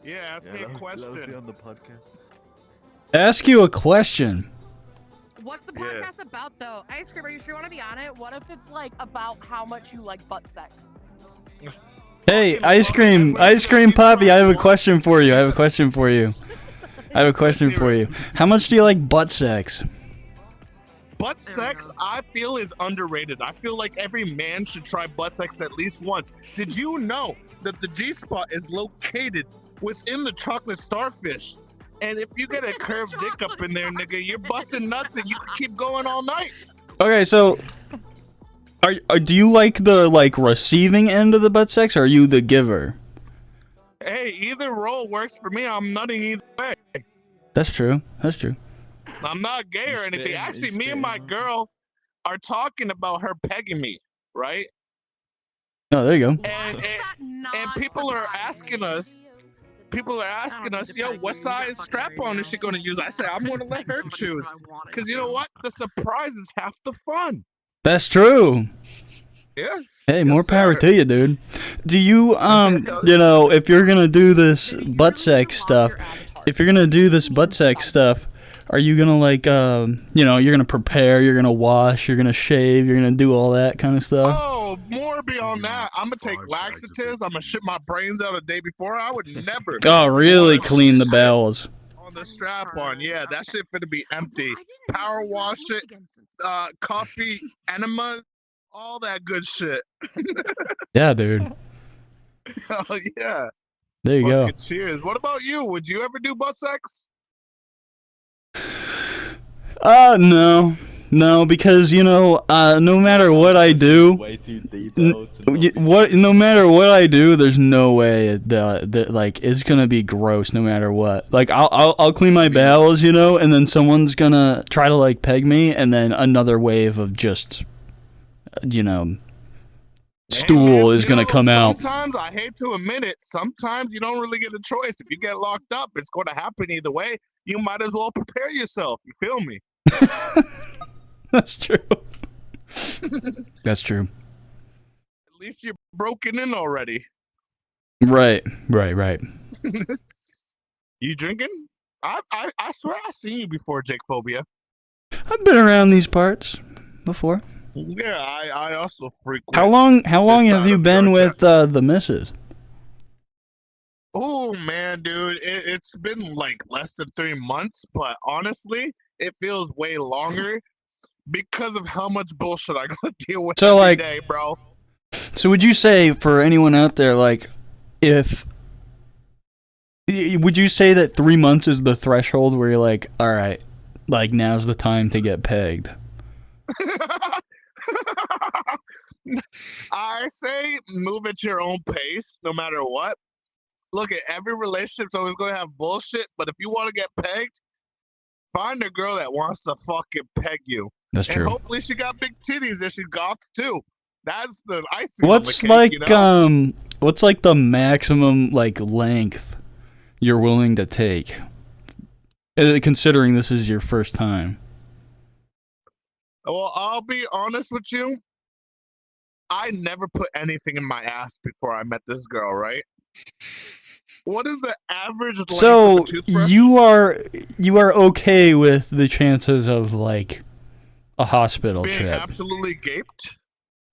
Yeah, ask me a question. That would be on the podcast. Ask you a question. What's the podcast about, though? Ice Cream, are you sure you want to be on it? What if it's, like, about how much you like butt sex? Hey, Ice Cream Poppy, I have a question for you. How much do you like butt sex? Butt sex, I feel, is underrated. I feel like every man should try butt sex at least once. Did you know that the G-spot is located within the chocolate starfish? And if you get a curved dick up in there, nigga, you're busting nuts and you can keep going all night. Okay, so do you like the receiving end of the butt sex, or are you the giver? Hey, either role works for me. I'm nutting either way. That's true. I'm not gay or anything. Actually, me and my girl are talking about her pegging me, right? Oh, there you go. And people are asking us, yo, what size strap-on is she going to use? I said, I'm going to let her choose. Because you know what? The surprise is half the fun. That's true. Yeah. Hey, more power to you, dude. Do you, if you're going to do this butt sex stuff, are you going to, you're going to prepare, you're going to wash, you're going to shave, you're going to do all that kind of stuff? Oh, more beyond that. I'm going to take laxatives. I'm going to shit my brains out a day before. I would never. Oh, really clean the bowels. On the strap-on. Yeah, that shit finna be empty. Power wash it, coffee, enemas, all that good shit. Yeah, dude. Oh, yeah. There you go. Cheers. What about you? Would you ever do butt sex? No, because no matter what I do, Way too deep. no matter what I do, there's no way that it's gonna be gross no matter what. Like I'll clean my bowels, and then someone's gonna try to peg me, and then another wave of just stool is gonna come out. Sometimes, I hate to admit it, sometimes you don't really get a choice. If you get locked up, it's going to happen either way. You might as well prepare yourself. You feel me? That's true. That's true. At least you're broken in already. Right. You drinking? I swear I've seen you before, Jake Phobia. I've been around these parts before. Yeah, I also frequent. How long have you been with the missus? Oh man, dude, it's been less than 3 months, but honestly, it feels way longer because of how much bullshit I gotta deal with every day, bro. So would you say, for anyone out there, would you say that 3 months is the threshold where you're like, all right, now's the time to get pegged? I say move at your own pace, no matter what. Look, at every relationship's always gonna have bullshit, but if you want to get pegged, find a girl that wants to fucking peg you. That's true. And hopefully she got big titties and she goth too. That's the icing What's on the cake, what's the maximum length you're willing to take, considering this is your first time? Well, I'll be honest with you. I never put anything in my ass before I met this girl, right? What is the average length of a toothbrush? you are okay with the chances of a hospital being trip? Absolutely gaped?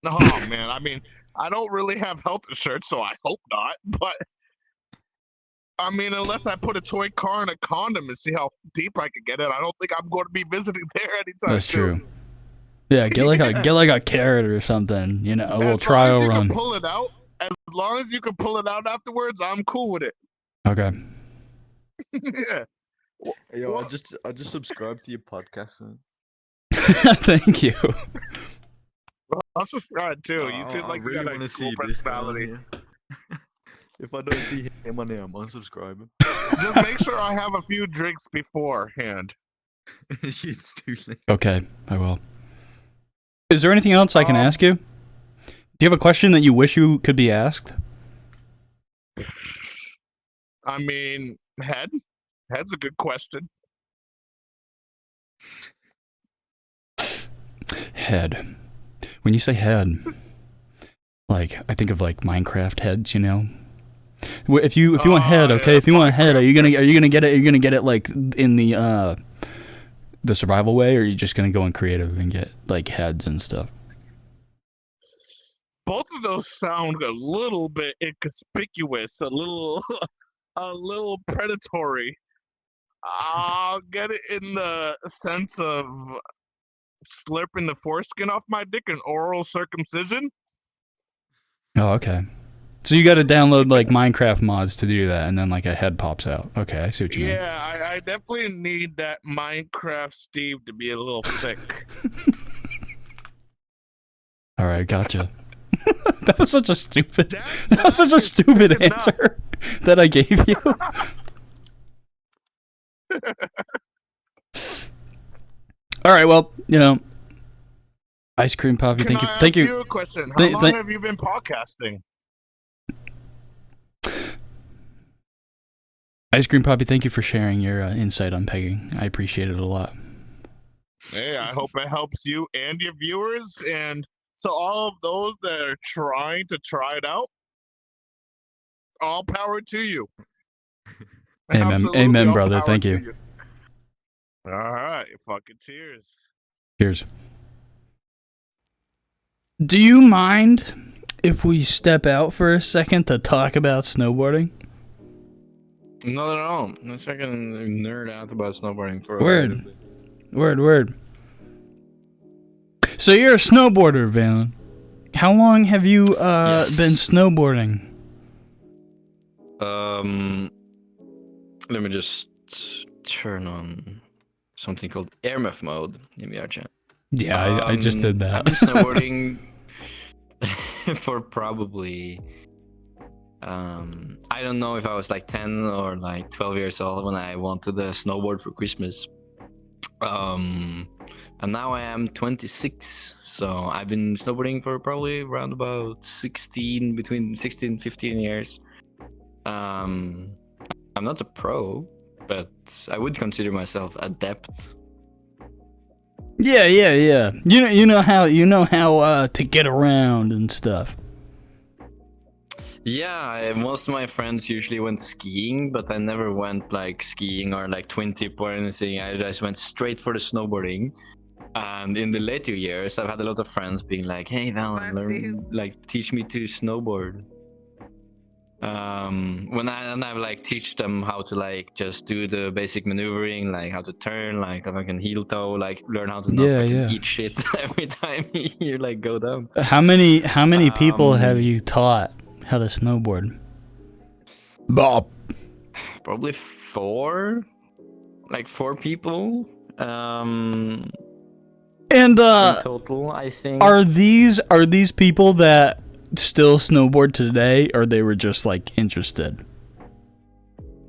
Oh man, I mean, I don't really have health insurance, so I hope not. But I mean, unless I put a toy car in a condom and see how deep I can get it, I don't think I'm going to be visiting there anytime That's soon. true. Yeah, get a carrot or something, a little trial run. Can pull it out. As long as you can pull it out afterwards, I'm cool with it. Okay. Yeah. Yo, I just subscribed to your podcast, man. Thank you. I'll subscribe too. You could I really want to see this guy on here. If I don't see him on here, I'm unsubscribing. Just make sure I have a few drinks beforehand. It's too late. Okay, I will. Is there anything else I can ask you? Do you have a question that you wish you could be asked? I mean, head? Head's a good question. Head. When you say head, I think of Minecraft heads, If you want head, okay. Yeah, If you want head, are you gonna get it? Are you gonna get it like in the survival way, or are you just gonna go in creative and get like heads and stuff? Both of those sound a little bit inconspicuous, a little predatory. I'll get it in the sense of slurping the foreskin off my dick and oral circumcision. Oh, okay. So you got to download like Minecraft mods to do that, and then like a head pops out. Okay, I see what you mean. Yeah, I definitely need that Minecraft Steve to be a little thick. All right, gotcha. That was such a stupid. That was such a stupid answer that I gave you. All right, well, Ice Cream Poppy, thank you. Thank you. A question. How long have you been podcasting? Ice Cream Poppy, thank you for sharing your insight on pegging. I appreciate it a lot. Hey, I hope it helps you and your viewers, and so all of those that are trying to try it out, all power to you. Amen, brother. Thank you. All right, fucking cheers. Cheers. Do you mind if we step out for a second to talk about snowboarding? Not at all. Let's fucking nerd out about snowboarding for a Word. So you're a snowboarder, Valen. How long have you been snowboarding? Let me just turn on something called airmuff mode in VR chat. Yeah, I just did that. I've been snowboarding for probably I don't know if I was like 10 or like 12 years old when I wanted a snowboard for Christmas. And now I am 26, so I've been snowboarding for probably around about between 16 and 15 years. I'm not a pro, but I would consider myself adept. Yeah. You know how to get around and stuff. Yeah, most of my friends usually went skiing, but I never went like skiing or like twin tip or anything. I just went straight for the snowboarding. And in the later years, I've had a lot of friends being like, "Hey, Val, teach me to snowboard." When I've like teach them how to like just do the basic maneuvering, like how to turn, like if I can heel toe, like learn how to not eat shit every time you like go down. How many people have you taught how to snowboard? Bob. Probably 4 people. And in total, I think. Are these people that still snowboard today, or they were just like interested?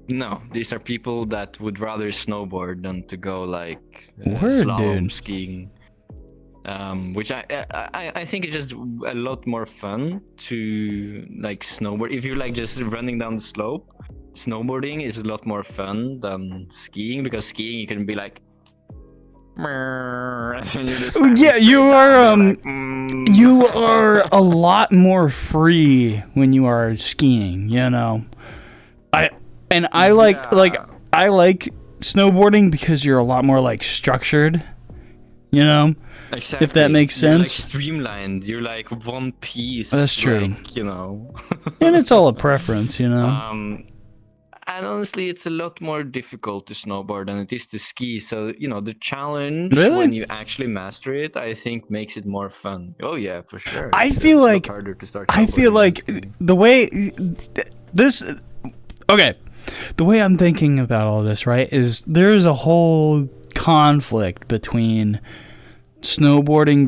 No, these are people that would rather snowboard than to go like slalom skiing. Which I think is just a lot more fun to like snowboard. If you're like just running down the slope, snowboarding is a lot more fun than skiing, because skiing you can be like you are a lot more free when you are skiing, I like snowboarding because you're a lot more like structured, Exactly. If that makes sense. You're like streamlined. You're like one piece. That's true. Like, and it's all a preference, And honestly, it's a lot more difficult to snowboard than it is to ski. So, the challenge when you actually master it, I think makes it more fun. Oh yeah, for sure. I feel like harder to start the way the way I'm thinking about all this, right, is there's a whole conflict between snowboarders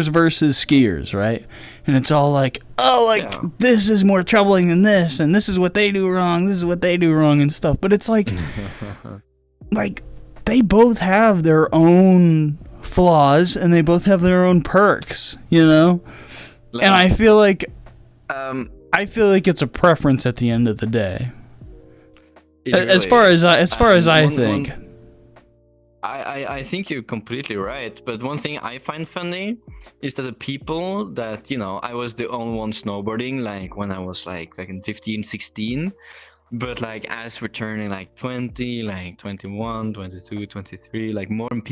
versus skiers, right? And it's all like, this is more troubling than this, and this is what they do wrong, and stuff. But it's like, they both have their own flaws, and they both have their own perks, And I feel like, it's a preference at the end of the day. As far as I think. I think you're completely right. But one thing I find funny is that the people that, I was the only one snowboarding, like when I was like fucking 15, 16. But like as we're turning like 20, like 21, 22, 23, like more and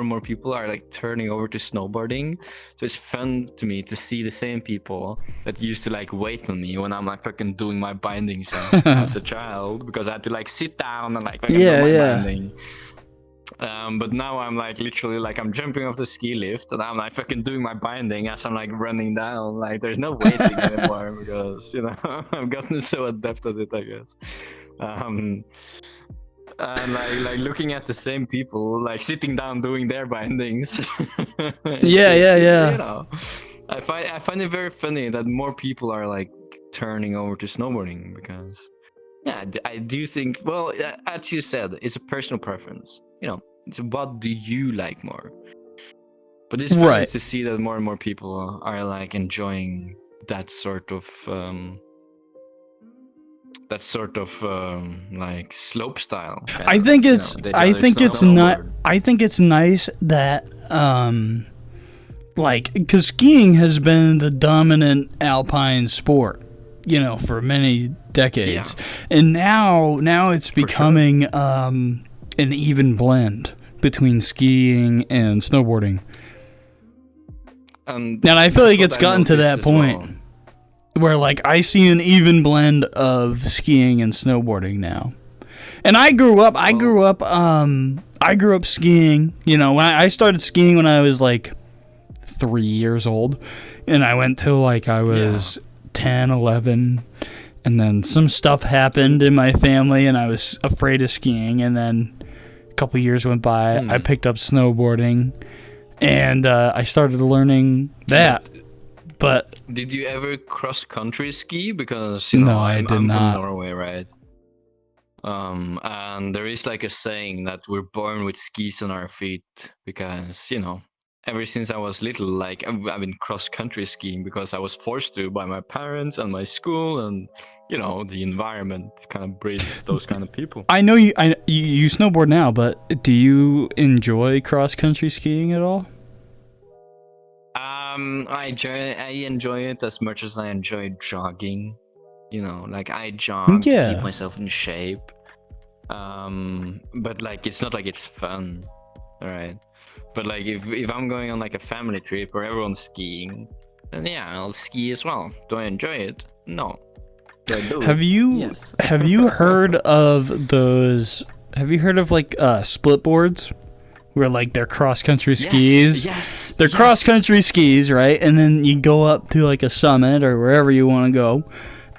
more people are like turning over to snowboarding. So it's fun to me to see the same people that used to like wait on me when I'm like fucking doing my bindings as a child, because I had to like sit down and like fucking do my binding. But now I'm like literally like I'm jumping off the ski lift and I'm like fucking doing my binding as I'm like running down. Like there's no waiting anymore because I've gotten so adept at it, I guess. And like looking at the same people like sitting down doing their bindings. Yeah. I find it very funny that more people are like turning over to snowboarding because I do think, well, as you said, it's a personal preference. It's what do you like more. But it's funny Right. to see that more and more people are like enjoying that sort of like slope style. I think it's not. snowboard. I think it's nice that like, because skiing has been the dominant alpine sport, for many decades, and now it's becoming an even blend between skiing and snowboarding. And I feel like it's what I gotten to that noticed as point well. where like I see an even blend of skiing and snowboarding now. And I grew up skiing, when I started skiing when I was like 3 years old, and I went till like I was 10, 11, and then some stuff happened in my family and I was afraid of skiing, and then a couple years went by, I picked up snowboarding, and I started learning that. But did you ever cross country ski? Because No, I'm I did not. from Norway, right? And there is like a saying that we're born with skis on our feet because ever since I was little, like I've been cross country skiing because I was forced to by my parents and my school, and the environment kind of breeds those kind of people. I know you snowboard now, but do you enjoy cross country skiing at all? I enjoy it as much as I enjoy jogging. Like I jog to keep myself in shape. But like it's not like it's fun, right? But like if I'm going on like a family trip where everyone's skiing, then I'll ski as well. Do I enjoy it? No. Do I do Have it? you Yes. have you heard of those? Have you heard of like split boards, where like they're cross country skis? Yes. They're cross country skis, right? And then you go up to like a summit or wherever you want to go,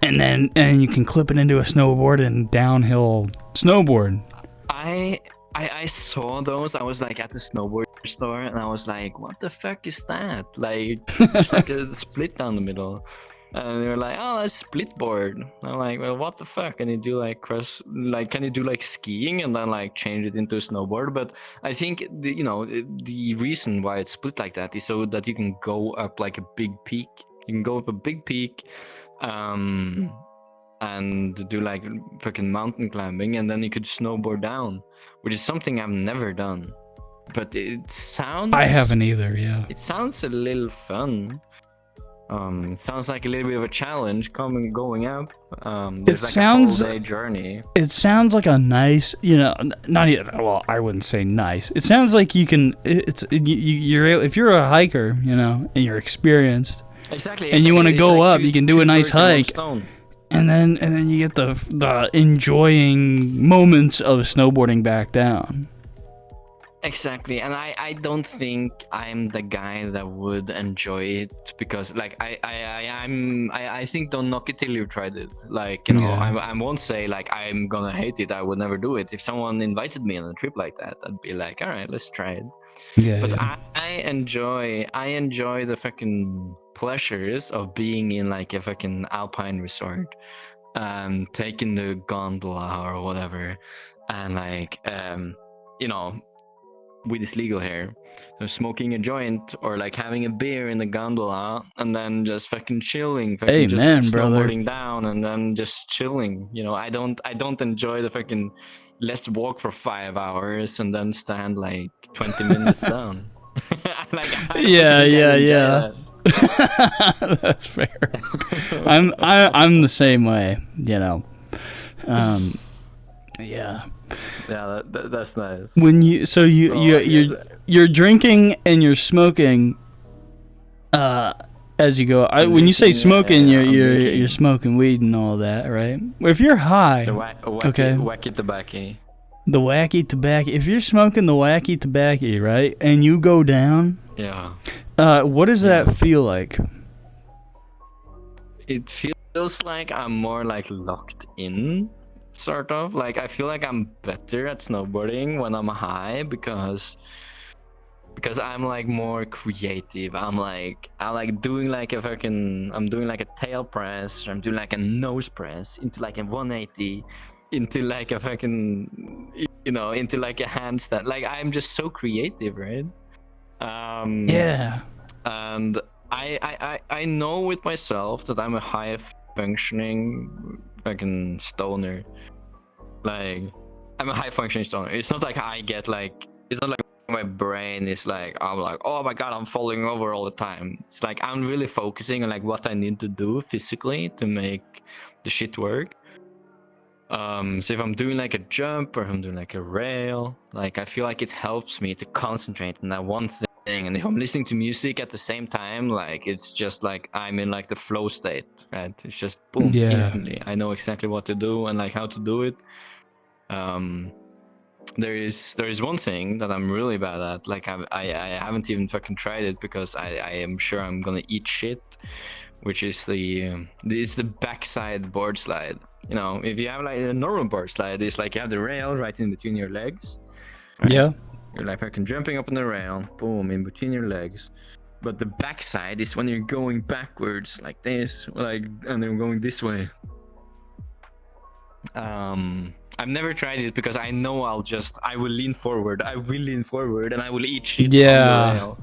and then you can clip it into a snowboard and downhill snowboard. I saw those. I was like at the snowboard store and I was like, what the fuck is that? Like there's like a split down the middle. And they were like, oh, that's split board. And I'm like, well, what the fuck? Can you do like can you do like skiing and then like change it into a snowboard? But I think the reason why it's split like that is so that you can go up like a big peak. You can go up a big peak, and do like fucking mountain climbing, and then you could snowboard down, which is something I've never done. But it sounds. I haven't either. Yeah. It sounds a little fun. It sounds like a little bit of a challenge going up. There's like a whole day journey. It sounds like a nice, not even. Well, I wouldn't say nice. It sounds like you can. You're if you're a hiker, and you're experienced. Exactly. And you want to go like up, you can do a nice hike. And then you get the enjoying moments of snowboarding back down. Exactly, and I don't think I'm the guy that would enjoy it because like I think don't knock it till you've tried it. Like I won't say like I'm gonna hate it. I would never do it. If someone invited me on a trip like that, I'd be like, all right, let's try it. But I enjoy the fucking pleasures of being in like a fucking alpine resort, taking the gondola or whatever, and like weed is legal here. So smoking a joint or like having a beer in the gondola and then just fucking chilling, fucking just Amen, brother. snowboarding down and then just chilling. You know, I don't enjoy the fucking let's walk for 5 hours and then stand like 20 minutes down. Like I don't Yeah, think yeah, I enjoy yeah. that. That's fair. I'm the same way, you know. Yeah. Yeah, that's nice. When you so you Oh, you I guess- you're drinking and you're smoking as you go. When you say Drinking, smoking, I'm you're drinking. smoking weed and all that, right? If you're high, The wacky, Okay. wacky tobacco. the wacky tobacco. If you're smoking the wacky tobacco, right, and you go down, Yeah. what does that feel like? It feels like I'm more like locked in, sort of. Like I feel like I'm better at snowboarding when I'm high because I'm like more creative. I'm like doing like a fucking I'm doing like a tail press, or I'm doing like a nose press into like a 180, into like a fucking into like a handstand. Like I'm just so creative, right? Yeah. And I know with myself that I'm a high functioning fucking stoner. Like I'm a high functioning stoner. It's not like I get like it's not like my brain is like I'm like, oh my god, I'm falling over all the time. It's like I'm really focusing on like what I need to do physically to make the shit work. So if I'm doing like a jump or if I'm doing like a rail, like I feel like it helps me to concentrate on that one thing. And if I'm listening to music at the same time, like it's just like I'm in like the flow state, right? It's just boom, Yeah. instantly. I know exactly what to do and like how to do it. There is one thing that I'm really bad at. Like I haven't even fucking tried it because I am sure I'm gonna eat shit, which is it's the backside board slide. You know, if you have like a normal board slide, it's like you have the rail right in between your legs. Right? Yeah. You're like fucking jumping up on the rail, boom, in between your legs. But the backside is when you're going backwards like this, like, and then going this way. I've never tried it because I know I will lean forward, and I will eat shit Yeah. on the rail.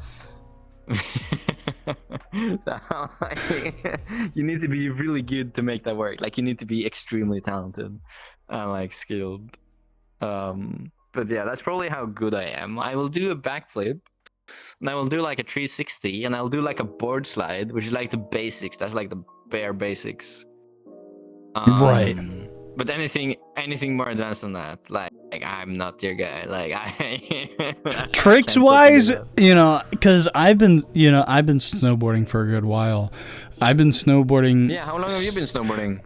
You need to be really good to make that work. Like you need to be extremely talented and like skilled. But yeah, that's probably how good I am. I will do a backflip, and I will do like a 360, and I'll do like a board slide, which is like the basics. That's like the bare basics. Right. But anything more advanced than that, like I'm not your guy. Like I Tricks can't fucking wise, do that. you know, because I've been snowboarding for a good while. I've been snowboarding. Yeah, how long have you been snowboarding?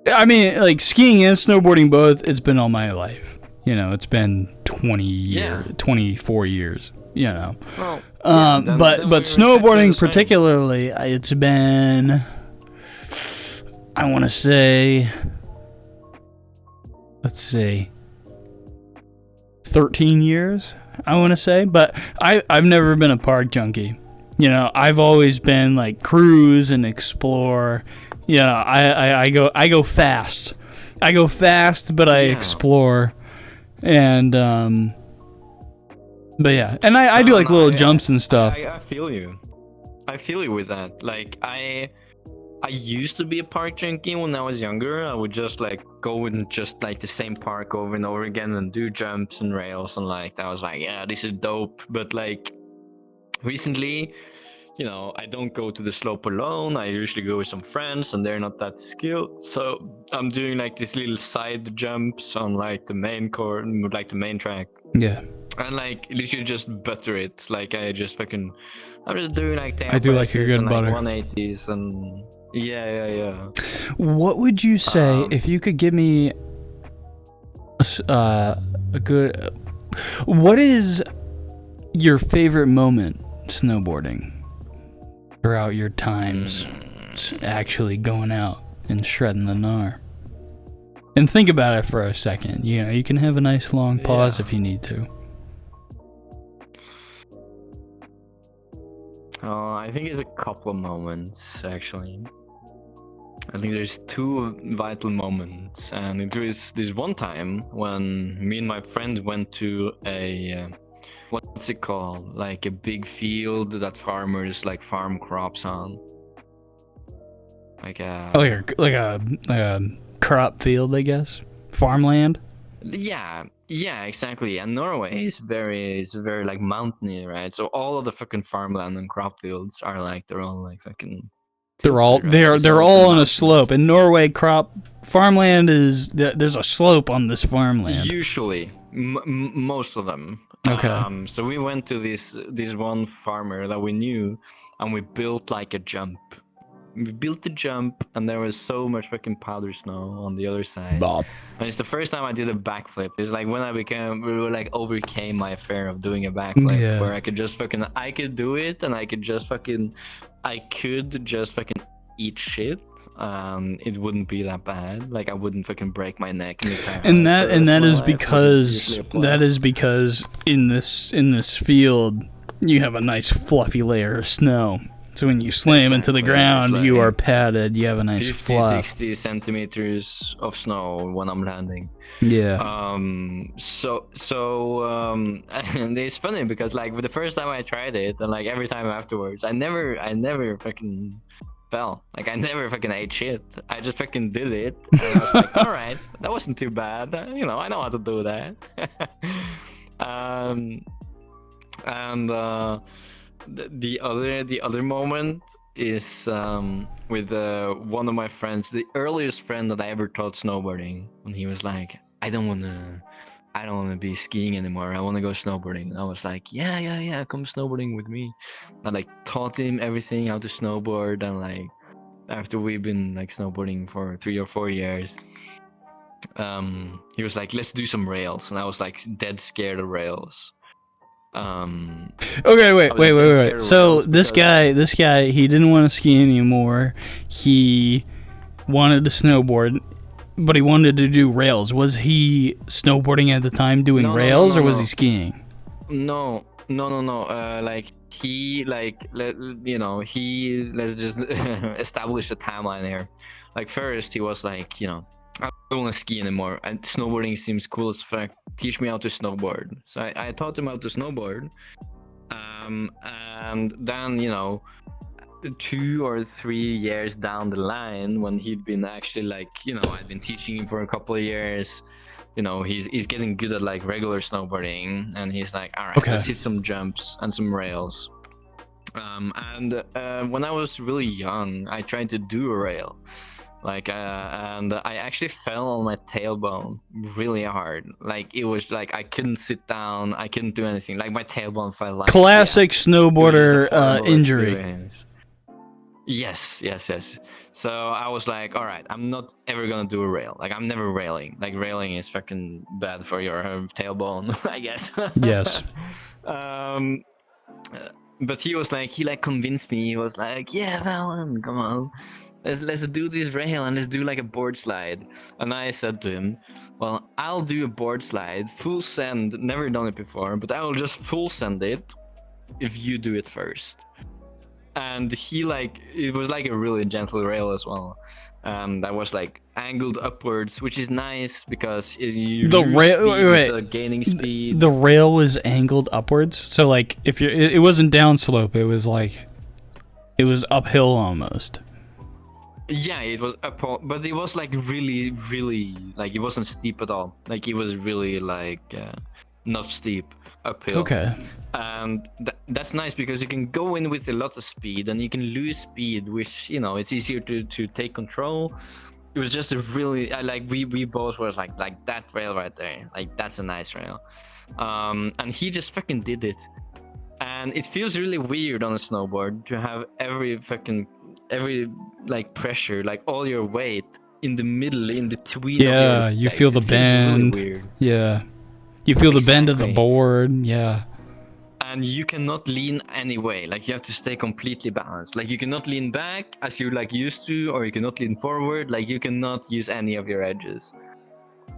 I mean, like skiing and snowboarding both. It's been all my life. You know, it's been 24 years. You know, Well, yeah, then but we were snowboarding exactly the same. particularly, it's been, I want to say, let's see, 13 years. I want to say, but I've never been a park junkie. You know, I've always been like cruise and explore. You know, I go fast. I go fast, but I Yeah. explore. And but yeah, and I do like little jumps and stuff. I feel you. I feel you with that. Like I used to be a park junkie when I was younger. I would just like go and just like the same park over and over again and do jumps and rails and like I was like, yeah, this is dope. But like recently, you know, I don't go to the slope alone. I usually go with some friends and they're not that skilled. So I'm doing like these little side jumps on like the main court, like the main track. Yeah, And like literally just butter it. Like I'm just doing like I do like your presses good and, butter. Like 180s and yeah. What would you say if you could give me a good? What is your favorite moment snowboarding throughout your times actually going out and shredding the gnar? And think about it for a second. You know, you can have a nice long pause Yeah. if you need to. I think it's a couple of moments actually. I think there's two vital moments, and it was this one time when me and my friends went to a what's it called? Like a big field that farmers like farm crops on. Like a like a crop field, I guess. Farmland. yeah, exactly. And Norway is very like mountainy, right? So all of the fucking farmland and crop fields are like they're all like fucking. They're all tilted, right? they're It's all on a mountains. slope. In Norway, farmland is there's a slope on this farmland. Usually, most of them. Okay. So we went to this one farmer that we knew, and we built like a jump. We built the jump, and there was so much fucking powder snow on the other side. Bob. And it's the first time I did a backflip. It's like when overcame my fear of doing a backflip, Yeah. where I could do it, and I could just fucking eat shit. It wouldn't be that bad. Like I wouldn't fucking break my neck in the car. And that is because in this field you have a nice fluffy layer of snow. So when you slam into the Exactly, ground, it's you like are padded. You have a nice 50, fluff. 60 centimeters of snow when I'm landing. Yeah. And it's funny because like the first time I tried it, and like every time afterwards, I never fucking fell. Like I never fucking ate shit. I just fucking did it. And I was like, all right, that wasn't too bad. You know, I know how to do that. The other moment is with one of my friends, the earliest friend that I ever taught snowboarding, when he was like, I don't wanna be skiing anymore. I wanna go snowboarding. And I was like, yeah, come snowboarding with me. I like taught him everything, how to snowboard, and like after we've been like snowboarding for 3 or 4 years, he was like, let's do some rails, and I was like dead scared of rails. Okay, wait. So this guy, he didn't want to ski anymore. He wanted to snowboard, but he wanted to do rails. Was he snowboarding at the time doing rails, or was he skiing? No. Like he let's just establish a timeline here. Like first he was like, I don't want to ski anymore, and snowboarding seems cool as fuck. Teach me how to snowboard. So I taught him how to snowboard. And then 2 or 3 years down the line, when he'd been actually like, I'd been teaching him for a couple of years. He's getting good at like regular snowboarding, and he's like, all right, Okay. let's hit some jumps and some rails. When I was really young, I tried to do a rail. And I actually fell on my tailbone really hard. Like it was like I couldn't sit down, I couldn't do anything. Like my tailbone felt like Classic snowboarder It was just a horrible injury. experience. Yes. So I was like, all right, I'm not ever gonna do a rail. Like I'm never railing. Like railing is fucking bad for your tailbone, I guess. Yes. But he convinced me. He was like, yeah, Valen, come on. Let's do this rail, and let's do like a board slide. And I said to him, well, I'll do a board slide, full send, never done it before, but I will just full send it if you do it first. And it was like a really gentle rail as well. That was like angled upwards, which is nice because you gaining speed. The rail was angled upwards, so like if it wasn't downslope, it was uphill almost. Yeah, it was uphill, but it was like really, really, like it wasn't steep at all. Like it was really like not steep, uphill. Okay. And that's nice because you can go in with a lot of speed, and you can lose speed, which it's easier to take control. It was just a really we both was like that rail right there, like that's a nice rail. And he just fucking did it, and it feels really weird on a snowboard to have every like pressure, like all your weight in the middle, in between. Yeah, you feel the bend. Really weird. Yeah, you feel the bend of the Exactly. board. Yeah. And you cannot lean any way. Like you have to stay completely balanced. Like you cannot lean back as you like used to, or you cannot lean forward. Like you cannot use any of your edges.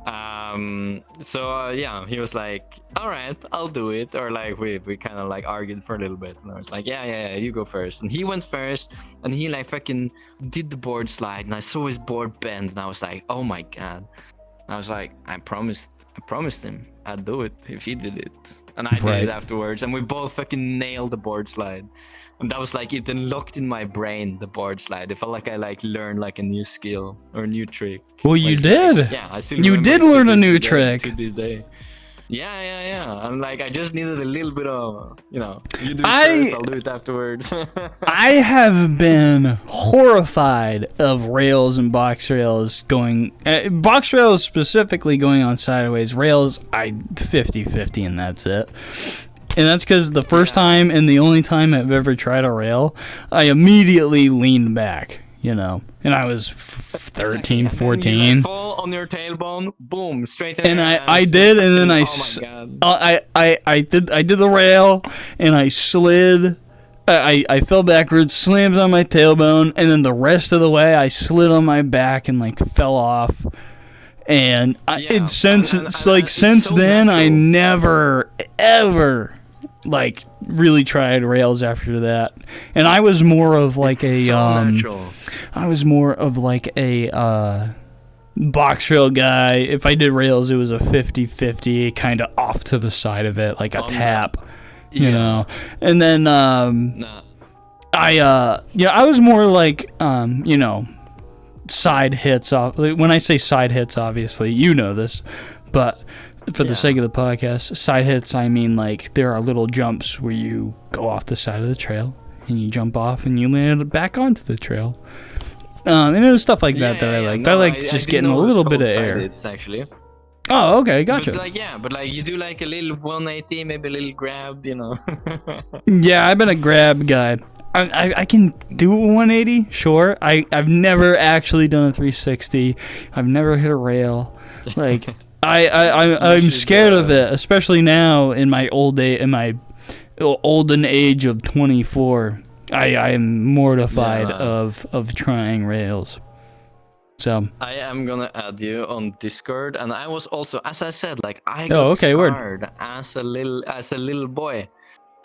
Yeah, he was like, all right, I'll do it. Or like we kind of like argued for a little bit, and I was like, yeah, you go first. And he went first, and he like fucking did the board slide, and I saw his board bend, and I was like, oh my god. I was like, I promised him I'd do it if he did it, and I did Right. it afterwards, and we both fucking nailed the board slide, and that was like it unlocked in my brain the board slide. It felt like I like learned like a new skill or a new trick. Well, you Like, did. yeah, I still You remember did it to learn a this new day- trick. to this day. Yeah. And like I just needed a little bit of, you do it I- first, I'll do it afterwards. I have been horrified of rails and box rails going, box rails specifically going on sideways. Rails, 50-50 and that's it. And that's because the first time and the only time I've ever tried a rail, I immediately leaned back, and I was 13, 14. And you, like, fall on your tailbone, boom, straight in And your I ass. did, and then Oh my god. I did the rail, and I slid. I fell backwards, slammed on my tailbone, and then the rest of the way I slid on my back and like fell off. And Yeah. since And since so then I natural. never ever like really tried rails after that. And I was more of like It's so natural. I was more of like a box rail guy. If I did rails, it was a 50-50, kind of off to the side of it, like a On tap, Yeah. you know. And then Nah. I was more like side hits off. When I say side hits, obviously you know this, but for the sake of the podcast, side hits, I mean like there are little jumps where you go off the side of the trail and you jump off and you land back onto the trail. And it was stuff like that I liked. No, I liked I just didn't getting know a it was little bit of called air. side hits, actually. Oh, okay, gotcha. But like you do like a little 180, maybe a little grab, Yeah, I've been a grab guy. I can do a 180, sure. I've never actually done a 360. I've never hit a rail. Like I'm scared of it, especially now in my olden age of 24. I am mortified of trying rails. So I am gonna add you on Discord, and I was also, as I said, like I got word. scarred as a little boy.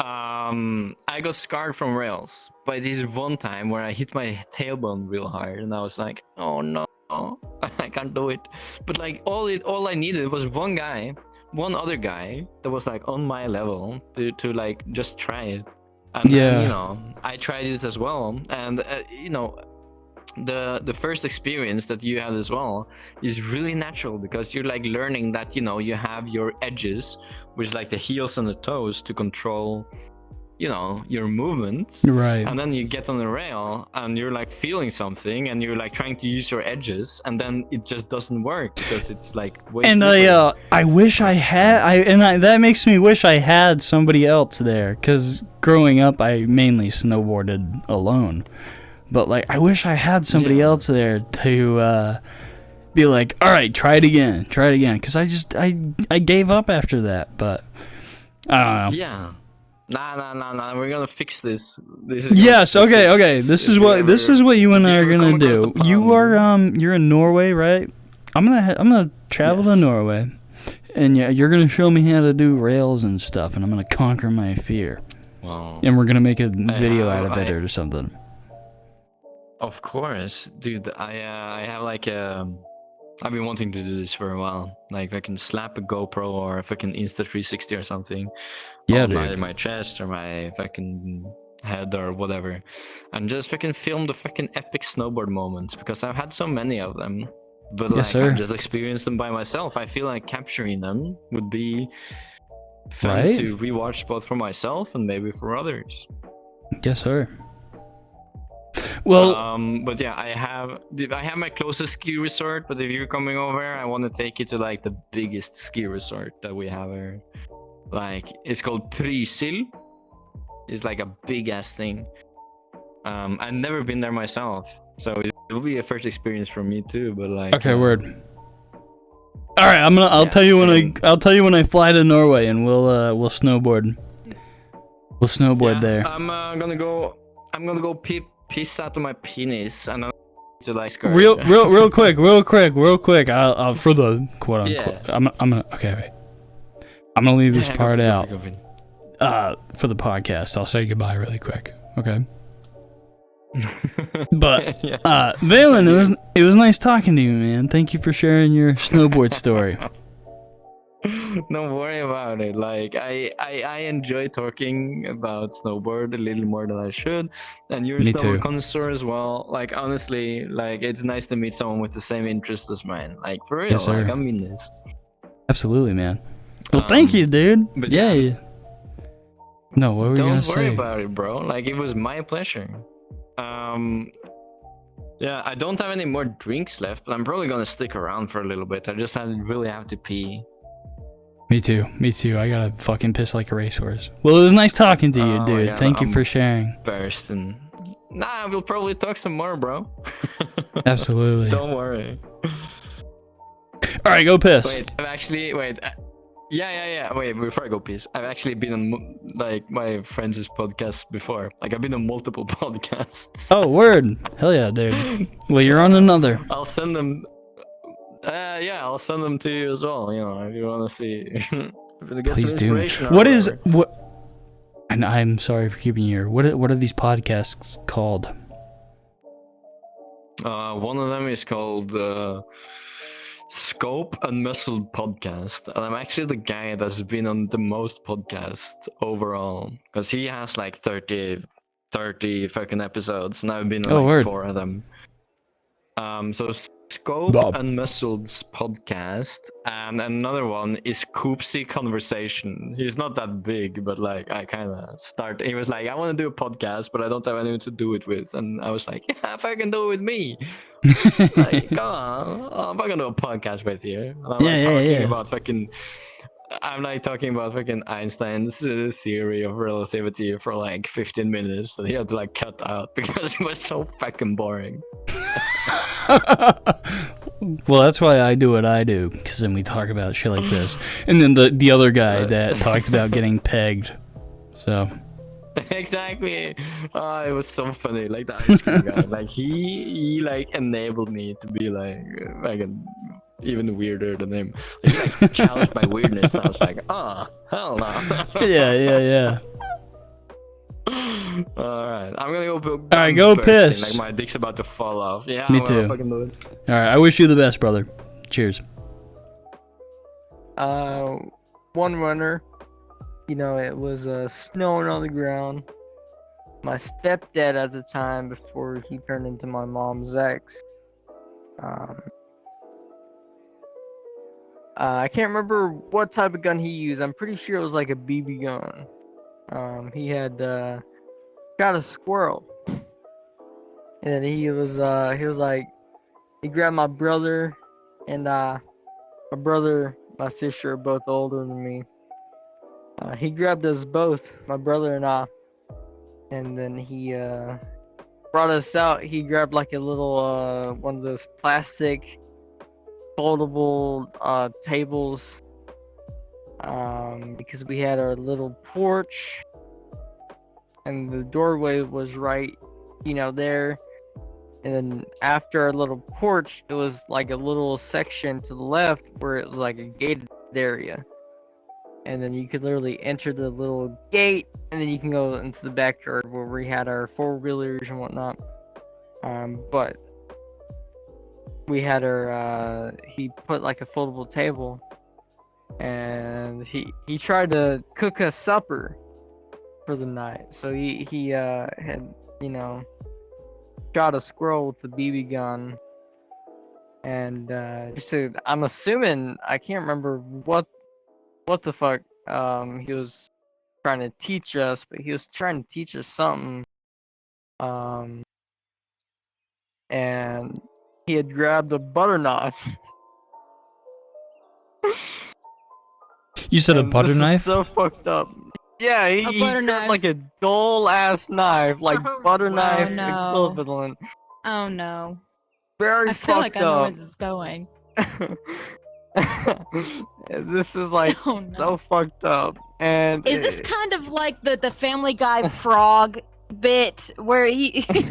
I got scarred from rails by this one time where I hit my tailbone real hard, and I was like, oh no, I can't do it. But like all I needed was one other guy that was like on my level to like just try it. And then, I tried it as well, and the first experience that you have as well is really natural because you're like learning that you have your edges, which is like the heels and the toes, to control your movements. right. And then you get on the rail and you're like feeling something and you're like trying to use your edges, and then it just doesn't work because it's like way And slippery. I wish I had that makes me wish I had somebody else there, because growing up I mainly snowboarded alone. But like I wish I had somebody else there to be like, all right, try it again, because I gave up after that. But I don't know. Yeah. Nah. We're gonna fix this. Yes. Okay. This is what you and I are gonna do. You are you're in Norway, right? I'm gonna travel to Norway, and you're gonna show me how to do rails and stuff, and I'm gonna conquer my fear. Wow. And we're gonna make a video out of it or something. Of course, dude. I have like I've been wanting to do this for a while. Like I can slap a GoPro or a fucking Insta360 or something. Yeah, on dude. my chest or my fucking head or whatever, and just fucking film the fucking epic snowboard moments, because I've had so many of them. But Yes, like sir. I've just experienced them by myself. I feel like capturing them would be fun Right. to rewatch, both for myself and maybe for others. Yes, sir. Well, But yeah, I have my closest ski resort, but if you're coming over, I want to take you to like the biggest ski resort that we have here. Like it's called Trysil. It's like a big ass thing. I've never been there myself, so it'll be a first experience for me too. But like, okay, word. All right, I'll tell you when I fly to Norway, and we'll snowboard. We'll snowboard there. I'm gonna go piss out of my penis and I'm to like skirt. Real quick. I'll for the quote unquote. Yeah. I'm gonna okay. Wait. I'm gonna leave this Yeah, part out. go for it. For the podcast. I'll say goodbye really quick. Okay. But Yeah. Valen, it was nice talking to you, man. Thank you for sharing your snowboard story. Don't worry about it. Like I enjoy talking about snowboard a little more than I should, and you're a Me snowboard too. connoisseur as well. Like honestly, like it's nice to meet someone with the same interest as mine. Like for real, Yes, sir. like I mean this. Absolutely, man. Well, thank you, dude. but Yeah. yeah. No, what were you Don't gonna worry say? about it, bro. Like it was my pleasure. Yeah, I don't have any more drinks left, but I'm probably gonna stick around for a little bit. I just really have to pee. Me too. Me too. I gotta fucking piss like a racehorse. Well, it was nice talking to you, Oh, dude. yeah, Thank you I'm for sharing. Bursting. Nah, we'll probably talk some more, bro. Absolutely. Don't worry. All right, go piss. Wait, I've actually yeah. Wait, before I go piss, I've actually been on like my friends' podcasts before. Like I've been on multiple podcasts. Oh, word. Hell yeah, dude. Well, you're on another. I'll send them. Yeah, I'll send them to you as well. You know, if you want to see. Get Please some do. inspiration or What is whatever. what? And I'm sorry for keeping you here. What are these podcasts called? One of them is called Scope and Muscle Podcast, and I'm actually the guy that's been on the most podcast overall, because he has like 30 fucking episodes, and I've been on Oh, like word. 4 of them. So Scope and Muscles Podcast, and another one is Coopsy Conversation. He's not that big, but like I kind of started. He was like, I want to do a podcast, but I don't have anyone to do it with, and I was like, yeah, if I can do it with me, like, come on, I'm not gonna do a podcast with you. And I'm like talking about fucking. I'm like talking about fucking Einstein's theory of relativity for like 15 minutes, and he had to like cut out because it was so fucking boring. Well, that's why I do what I do, because then we talk about shit like this. And then the other guy that talked about getting pegged. So. Exactly. It was so funny. Like the ice cream guy, like he like enabled me to be like even weirder than him. Like, he like challenged my weirdness. I was like, oh hell no. Yeah. Alright, I'm gonna go. Alright, go piss. Like my dick's about to fall off. Yeah, Me I'm gonna too. fucking do it. All right, I wish you the best, brother. Cheers. One winter, you know, it was snowing on the ground. My stepdad at the time, before he turned into my mom's ex, I can't remember what type of gun he used. I'm pretty sure it was like a BB gun. He had got a squirrel, and he was like, he grabbed my brother, and my sister are both older than me. He grabbed us both, my brother and I, and then he brought us out. He grabbed like a little one of those plastic foldable tables, because we had our little porch, and the doorway was right, you know, there. And then after our little porch, it was like a little section to the left where it was like a gated area. And then you could literally enter the little gate, and then you can go into the backyard where we had our 4-wheelers and whatnot. But we had our, he put like a foldable table, and he tried to cook us supper for the night. So he had, you know, shot a squirrel with the BB gun, and I'm assuming, I can't remember what the fuck he was trying to teach us, but he was trying to teach us something, and he had grabbed a butter knife. You said a butter this is knife? so fucked up. Yeah, he butter grabbed knife. like a dull ass knife, like butter knife no. equivalent. Oh no. Very I feel like fucked I know where up. this is going. This is like Oh no. so fucked up. And Is this kind of like the Family Guy frog bit where he, you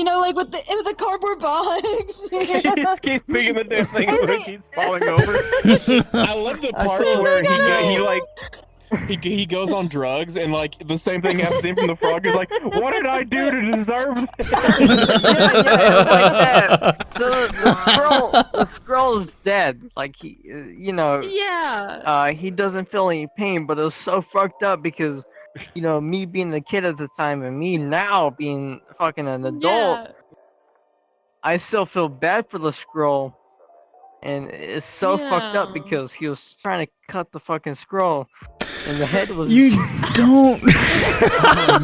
know, like with the cardboard box? He keeps picking the damn thing Is where it- it keeps falling over. I love the part where he like he goes on drugs, and like the same thing happens to him from the frog. He's like, what did I do to deserve this? Yeah, like that. So the squirrel is dead. Like he, Yeah. he doesn't feel any pain, but it was so fucked up because, me being a kid at the time and me now being fucking an adult, I still feel bad for the squirrel. And it's so fucked up because he was trying to cut the fucking squirrel, and the head was. You don't. Oh,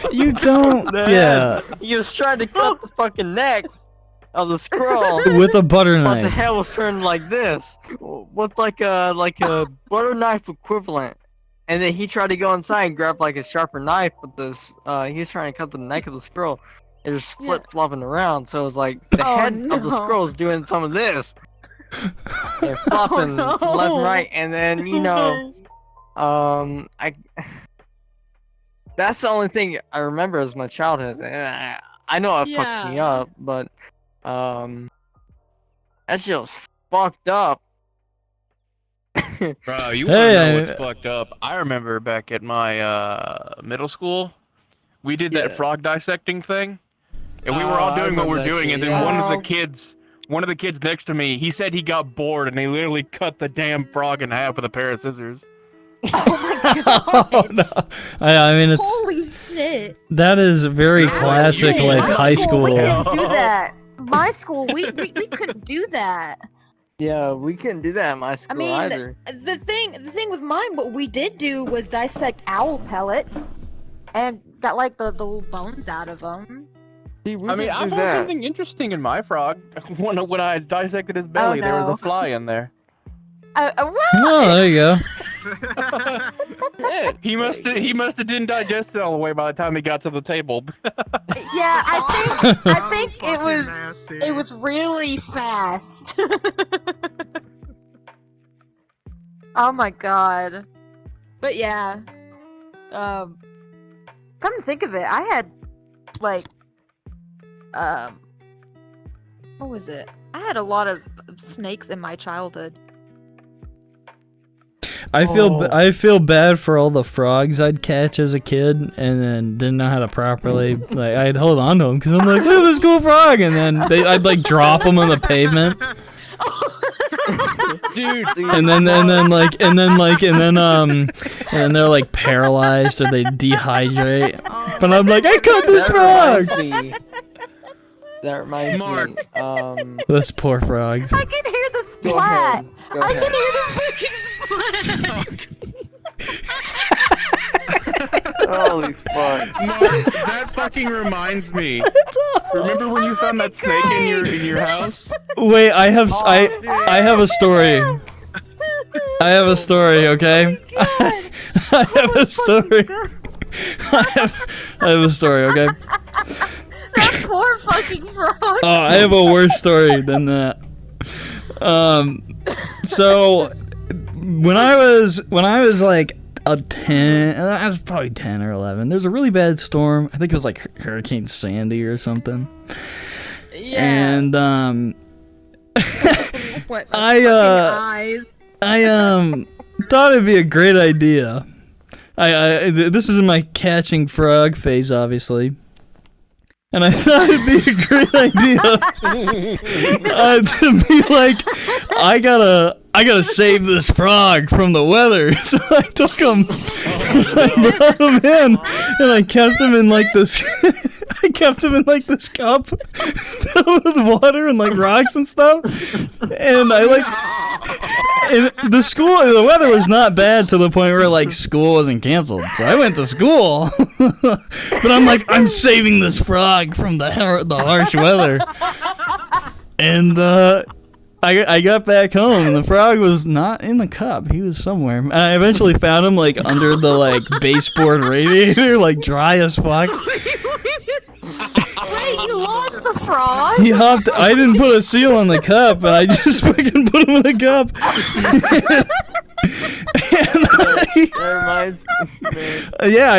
no. You don't. Yeah. He was trying to cut the fucking neck of the squirrel. With a butter But the knife. head was turned like this, with like a butter knife equivalent. And then he tried to go inside and grab like a sharper knife, but he was trying to cut the neck of the squirrel. It was flip flopping around, so it was like the head of the squirrel was doing some of this. They're flopping left and right, and then that's the only thing I remember as my childhood. And I know it fucked me up, but that shit was fucked up. Bro, you wanna know what's fucked up? I remember back at my middle school, we did that frog dissecting thing, and we were all doing what we're doing, and then one of the kids next to me, he said he got bored, and he literally cut the damn frog in half with a pair of scissors. Oh my god. Oh, no. I mean, it's. Holy shit. That is very classic, like high school. We didn't do that. My school, we couldn't do that. Yeah, we couldn't do that at my school either. The thing with mine, what we did do was dissect owl pellets, and got like the little bones out of them. See, I found something interesting in my frog. When I dissected his belly, there was a fly in there. What? Oh, there you go. He must have didn't digest it all the way by the time he got to the table. Yeah, I think it was really fast. Oh my god. But yeah. Come to think of it, I had like what was it? I had a lot of snakes in my childhood. I feel bad for all the frogs I'd catch as a kid, and then didn't know how to properly like I'd hold on to them because I'm like, look at this cool frog, and then I'd like drop them on the pavement. Dude, and then they're like paralyzed or they dehydrate. But I'm like, I caught this frog. That reminds me. Those poor frogs. I can hear the splat. I can hear the freaking splat. Holy fuck! That fucking reminds me. Remember when you found that snake in your house? Wait, I have a story. I have a story, okay? I have a story. I have a story, okay? That poor fucking frog. Oh, I have a worse story than that. So when I was like a 10, I was probably 10 or 11. There was a really bad storm. I think it was like Hurricane Sandy or something. Yeah. And What, I thought it'd be a great idea. This is in my catching frog phase, obviously. And I thought it'd be a great idea to be like, I gotta save this frog from the weather. So I took him, I brought him in, and I kept him in like this. I kept him in like this cup filled with water and like rocks and stuff. And I like, and the weather was not bad to the point where like school wasn't canceled. So I went to school, but I'm like, I'm saving this frog from the harsh weather. And I got back home and the frog was not in the cup. He was somewhere. And I eventually found him like under the like baseboard radiator, like dry as fuck. Wait, you lost the frog? He hopped. I didn't put a seal on the cup, and I just fucking put him in the cup. That reminds me, man. Yeah,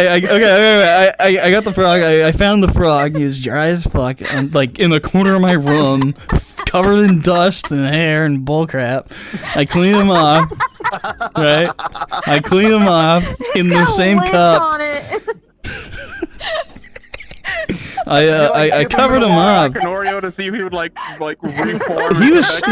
I got the frog. I found the frog. He was dry as fuck, and like in the corner of my room, covered in dust and hair and bullcrap. I clean them off, right? I clean them off in the same cup. On it. I covered him up. Like an Oreo to see if he would like reform. He was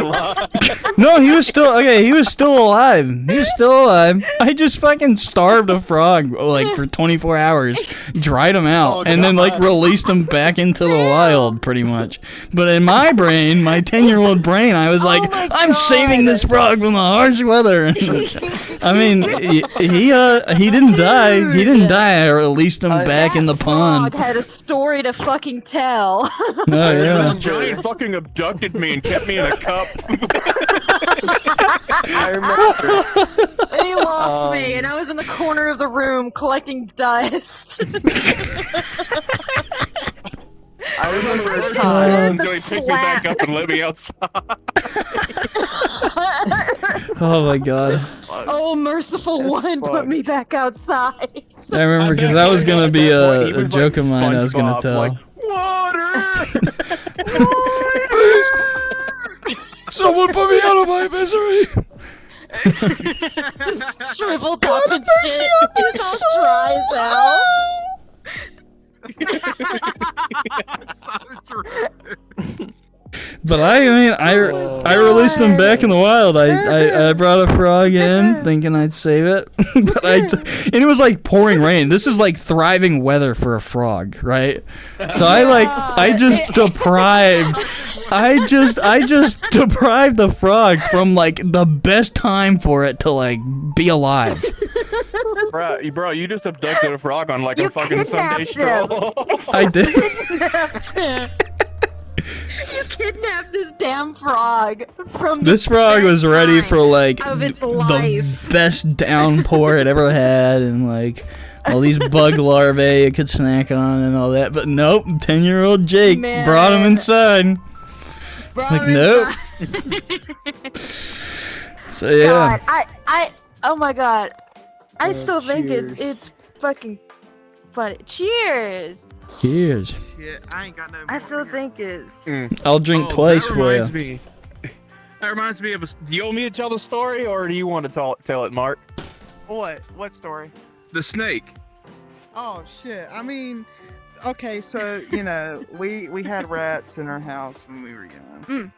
no, he was still okay. He was still alive. He was still alive. I just fucking starved a frog like for 24 hours, dried him out, and then like released him back into the wild, pretty much. But in my brain, my 10-year-old brain, I was like, I'm saving this frog from the harsh weather. I mean, he didn't die. He didn't die. I released him back in the pond. Frog had a story to fucking tell. Oh yeah. This giant fucking abducted me and kept me in a cup. I remember. And he lost me, and I was in the corner of the room collecting dust. I remember a Just time. the So he picked me back up and let me outside. Oh my god. Oh, merciful one, put me back outside. I remember because that was gonna be a joke of mine I was gonna tell. Like, water! Someone put me out of my misery! Just shriveled up and shit. He's all dry as hell. But I released them back in the wild. I brought a frog in thinking I'd save it, but and it was like pouring rain. This is like thriving weather for a frog, right? So I just deprived the frog from like the best time for it to like be alive. Bro, you just abducted a frog on like You a fucking Sunday kidnapped him. stroll. I did. You kidnapped this damn frog from This the frog best was ready time for like of its the life. best downpour it ever had, and like all these bug larvae it could snack on and all that. But nope, 10-year-old Jake brought him inside. Like nope. So yeah. God, oh my god. I still think cheers. it's fucking funny. Cheers. Cheers. Shit, I ain't got no. I still think it's. I'll drink twice for you. That reminds me of a. Do you want me to tell the story, or do you want to tell it, Mark? What? What story? The snake. Oh shit! I mean, okay, so you know, we had rats in our house when we were young.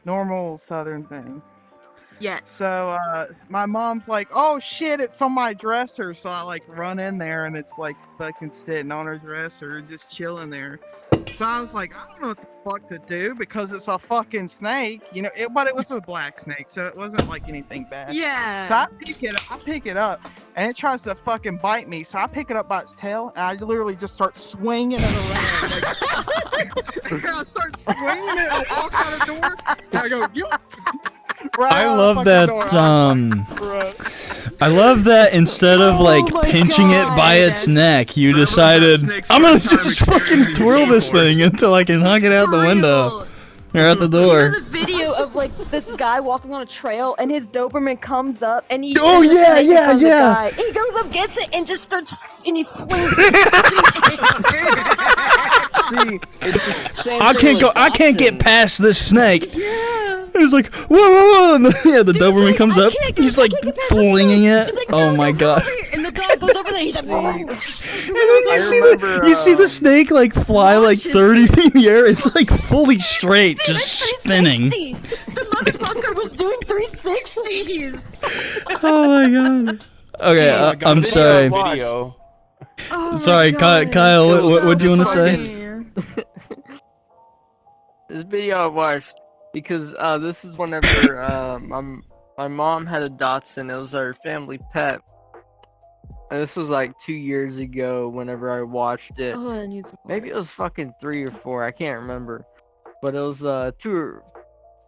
Normal Southern thing. Yeah. So my mom's like, "Oh shit, it's on my dresser." So I like run in there and it's like fucking sitting on her dresser, just chilling there. So I was like, I don't know what the fuck to do because it's a fucking snake, you know. But it was a black snake, so it wasn't like anything bad. Yeah. So I pick it up, and it tries to fucking bite me. So I pick it up by its tail, and I literally just start swinging it around. Like, I start swinging it, and I walk out the door, and I go, yup. Right I out love the that. fucking door. I love that instead of like my pinching it by its neck, you decided I'm gonna just fucking twirl this thing until I can hug it out the window or out the Do you door. know the video of like this guy walking on a trail and his Doberman comes up and he Oh, and the yeah, snake is yeah, on the yeah. guy. He goes up, gets it, and just starts and he flings it. See, it's the same I thing can't with go. I can't get Dachshunds. past this snake. Yeah. He's like, whoa, whoa, whoa. And yeah, the Dude, Doberman he's comes like, up. I can't get- He's I like can't get past the flinging snake. it. He's like, Oh no, my no, come god. over here. And the dog goes over there. He's like, And then you see the snake like fly like Launches 30 feet in the air. It's like fully straight, just spinning. 360s. The motherfucker was doing 360s. Oh my god. Okay, I'm sorry. Video. Oh Sorry, my God. Kyle. What do you want to say? This video I watched because this is whenever my mom had a Dachshund. It was our family pet. And this was like 2 years ago whenever I watched it. Oh, I need some Maybe it was fucking 3 or 4. I can't remember. But it was 2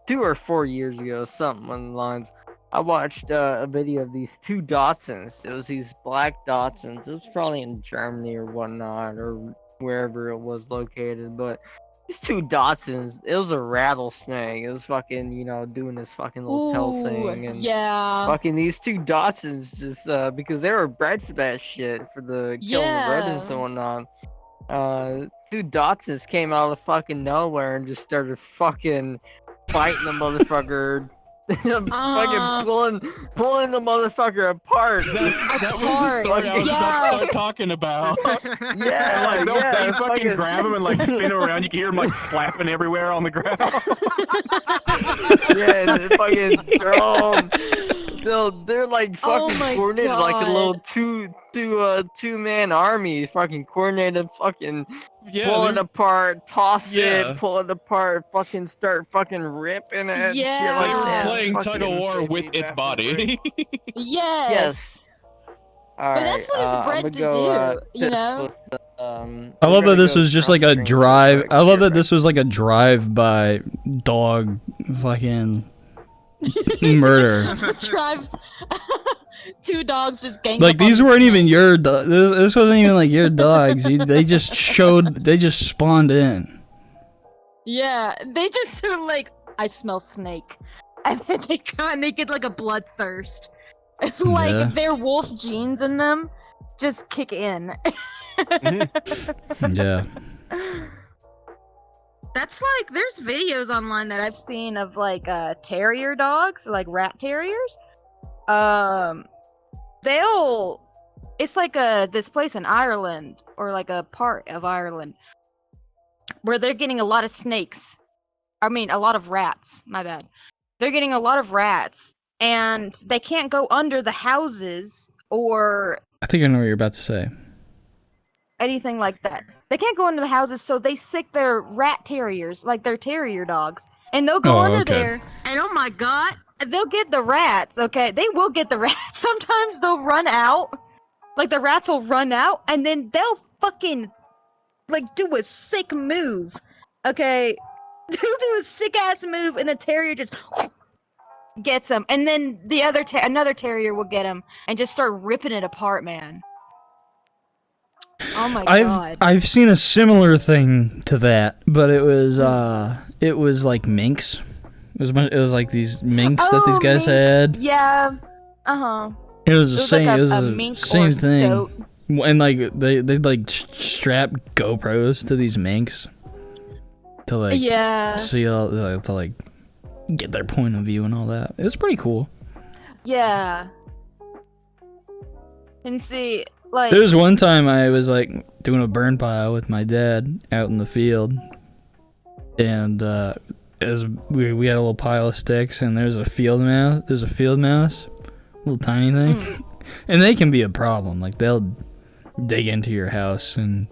or 4 years ago, something on the lines. I watched a video of these 2 Dachshunds. It was these black Dachshunds. It was probably in Germany or whatnot, or wherever it was located. But these 2 Dachshunds, it was a rattlesnake. It was fucking, you know, doing this fucking little tail thing. And yeah. fucking these 2 Dachshunds just, because they were bred for that shit, for the killing of rodents and whatnot. 2 Dachshunds came out of fucking nowhere and just started fucking fighting the motherfucker. Fucking pulling the motherfucker apart. That was the story I was about to start talking about. Yeah, Like, they fucking grab him and like spin him around. You can hear him like slapping everywhere on the ground. Yeah, and they fucking throw him. They're like fucking coordinated like a little two-man army. Fucking coordinated, fucking pull it apart, toss it, pull it apart, fucking start fucking ripping it. Yeah. Shit like They were that. playing Fucking- tug of war with its body. Yes. All But that's what it's right, bred I'ma to go, do, you piss know? with the, I we're love that gonna this go was just like a drunk drinking drive. quick. I love Sure, that this was like a drive-by dog fucking murder. Drive. Two dogs just gang Like up on these the weren't snake. even your dog. This wasn't even like your dogs. They just spawned in. Yeah, they just are like, I smell snake. And then they come and they get like a bloodthirst. Like Yeah. their wolf genes in them just kick in. Yeah. That's like, there's videos online that I've seen of like terrier dogs, like rat terriers. It's like this place in Ireland, or like a part of Ireland, where they're getting a lot of snakes. I mean, a lot of rats, my bad. They're getting a lot of rats, and they can't go under the houses or I think I know what you're about to say. anything like that. They can't go under the houses, so they sick their rat terriers, like their terrier dogs, and they'll go under there, and oh my god, they'll get the rats, okay? They will get the rats. Sometimes they'll run out, like the rats will run out, and then they'll fucking, like, do a sick move, okay? They'll do a sick-ass move, and the terrier just gets them, and then the another terrier will get him, and just start ripping it apart, man. Oh my god. I've seen a similar thing to that, but it was like minks. It was like these minks that these guys had. Yeah. Uh-huh. It was the It was same. like it was a the mink same or thing. goat. And like they'd like strap GoPros to these minks to like Yeah. see all to like get their point of view and all that. It was pretty cool. Yeah. And see, like, There was one time I was like doing a burn pile with my dad out in the field, and we had a little pile of sticks, and there's a field mouse. There's a field mouse, little tiny thing, and they can be a problem. Like they'll dig into your house, and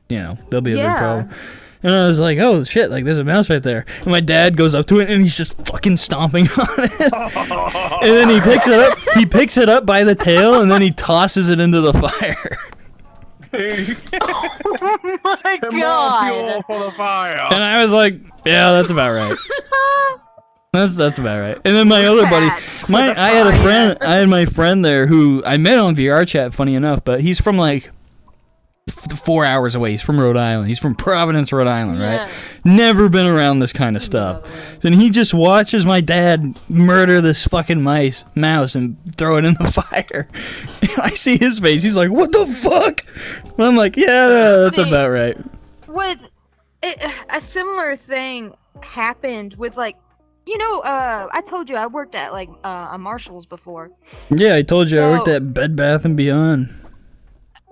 you know they'll be a big problem. And I was like, oh shit, like there's a mouse right there. And my dad goes up to it and he's just fucking stomping on it. And then he picks it up by the tail, and then he tosses it into the fire. oh my god. Fuel for the fire. And I was like, yeah, that's about right. That's about right. And then my other buddy, I had my friend there who I met on VR chat, funny enough, but he's from like 4 hours away. He's from Rhode Island. He's from Providence, Rhode Island, right? Never been around this kind of stuff. And he just watches my dad murder this fucking mouse and throw it in the fire. And I see his face. He's like, what the fuck? And I'm like, yeah, that's about right. A similar thing happened with, like, you know, I told you I worked at like a Marshall's before. Yeah, I told you I worked at Bed Bath & Beyond.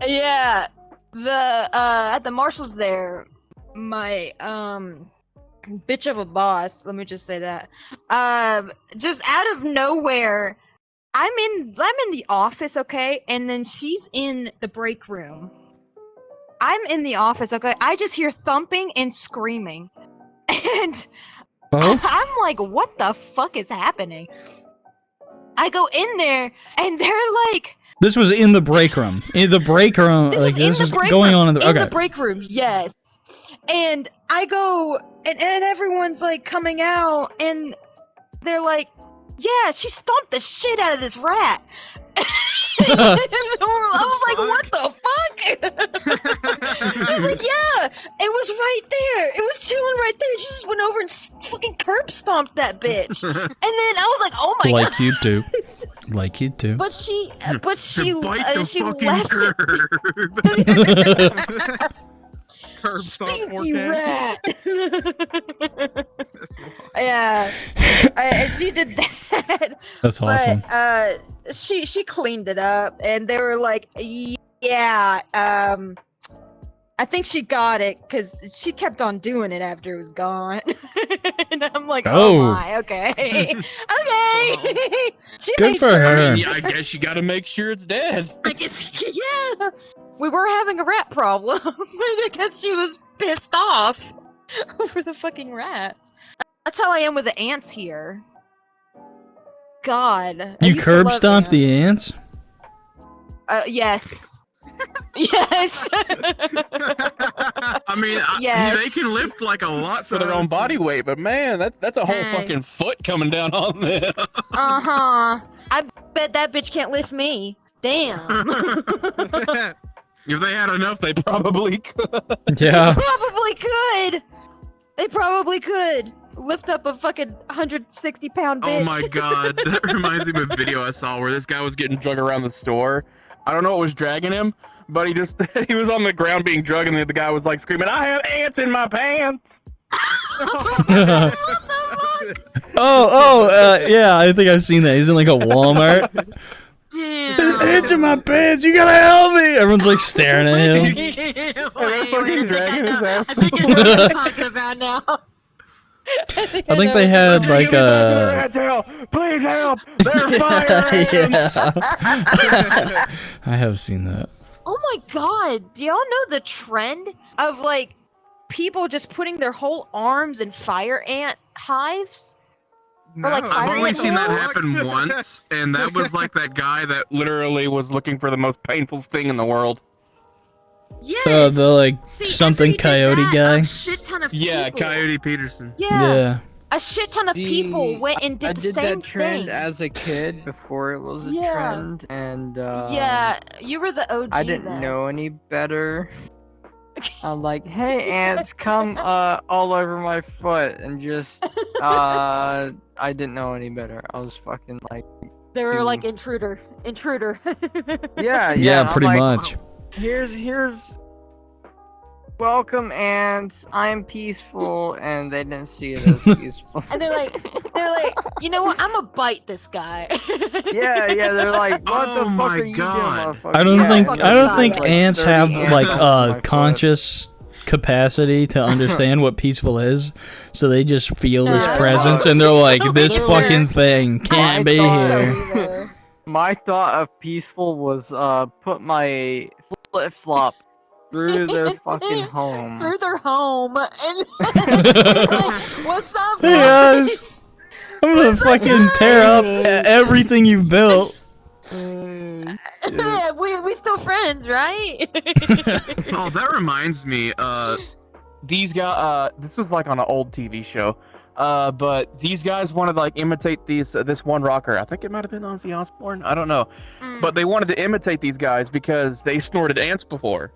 Yeah, at the Marshalls there, my bitch of a boss, let me just say that, just out of nowhere, I'm in the office, okay, and then she's in the break room. I'm in the office, okay, I just hear thumping and screaming, and I'm like, what the fuck is happening? I go in there, and they're like, this was in the break room. In the break room, this was going on in the break room. Yes, and I go, and everyone's like coming out, and they're like, "Yeah, she stomped the shit out of this rat." I was like, "What the fuck?" He's like, "Yeah, it was right there. It was chilling right there. She just went over and fucking curb stomped that bitch." And then I was like, "Oh my god!" Like you do. Like you do. But she bite the she fucking left curb. curb stop Stinky 410. rat. That's wild. Yeah, and she did that. That's awesome. But she cleaned it up, and they were like, yeah, I think she got it because she kept on doing it after it was gone. And I'm like, oh my, okay, okay. She Good made for sure. her. Yeah, I guess you gotta make sure it's dead. I guess, yeah. We were having a rat problem because she was pissed off over the fucking rats. That's how I am with the ants here. God. I You used to curb love stomp the ants? Yes. Yes. I mean, Yes. they can lift like a lot for their own body weight, but man, that's a whole Hey. fucking foot coming down on them. Uh-huh. I bet that bitch can't lift me. Damn. If they had enough, they probably could. Yeah. Probably could. They probably could lift up a fucking 160-pound bitch. Oh my god, that reminds me of a video I saw where this guy was getting drugged around the store. I don't know what was dragging him, but he was on the ground being drugged, and the guy was like screaming, "I have ants in my pants!" Yeah, I think I've seen that. He's in like a Walmart. Damn. Ants in my pants, you gotta help me! Everyone's like staring at him. They're fucking dragging his ass. I think I know what you're talking about now. I think they had like a. Please help! They're fire ants! I have seen that. Oh my god, do y'all know the trend of like people just putting their whole arms in fire ant hives? No. like I've fire only ant seen that holes? happen once, and that was like that guy that literally was looking for the most painful sting in the world. Yes. The like See, something after he did coyote that, guy. A shit ton of Yeah, people. Coyote Peterson. Yeah. Yeah. A shit ton of people went and did I the did same that trend thing. as a kid before it was a Yeah. trend, and Yeah, you were the OG I didn't then. know any better. I'm like, hey ants, come all over my foot, and just I didn't know any better. I was fucking like, They were Dude. like intruder. yeah, Yeah, and I'm pretty like, much. Here's welcome ants. I'm peaceful, and they didn't see it as peaceful. And they're like, you know what? I'm gonna bite this guy. yeah, they're like, what Oh the fuck my are you God. doing, motherfucker? I don't Yeah, think and I don't there's, think like, ants 30 have ants like all over my a foot. conscious capacity to understand what peaceful is, so they just feel this No, presence no. and they're like, this They're fucking weird. thing can't be here. My thought of peaceful was put my flip flop through their fucking home. Through their home. And what's up, Hey guys? guys, I'm gonna fucking tear up everything you've built. we still friends, right? Oh, that reminds me. These guys. This was like on an old TV show. But these guys wanted to like imitate this one rocker. I think it might have been Ozzy Osbourne. I don't know. But they wanted to imitate these guys because they snorted ants before.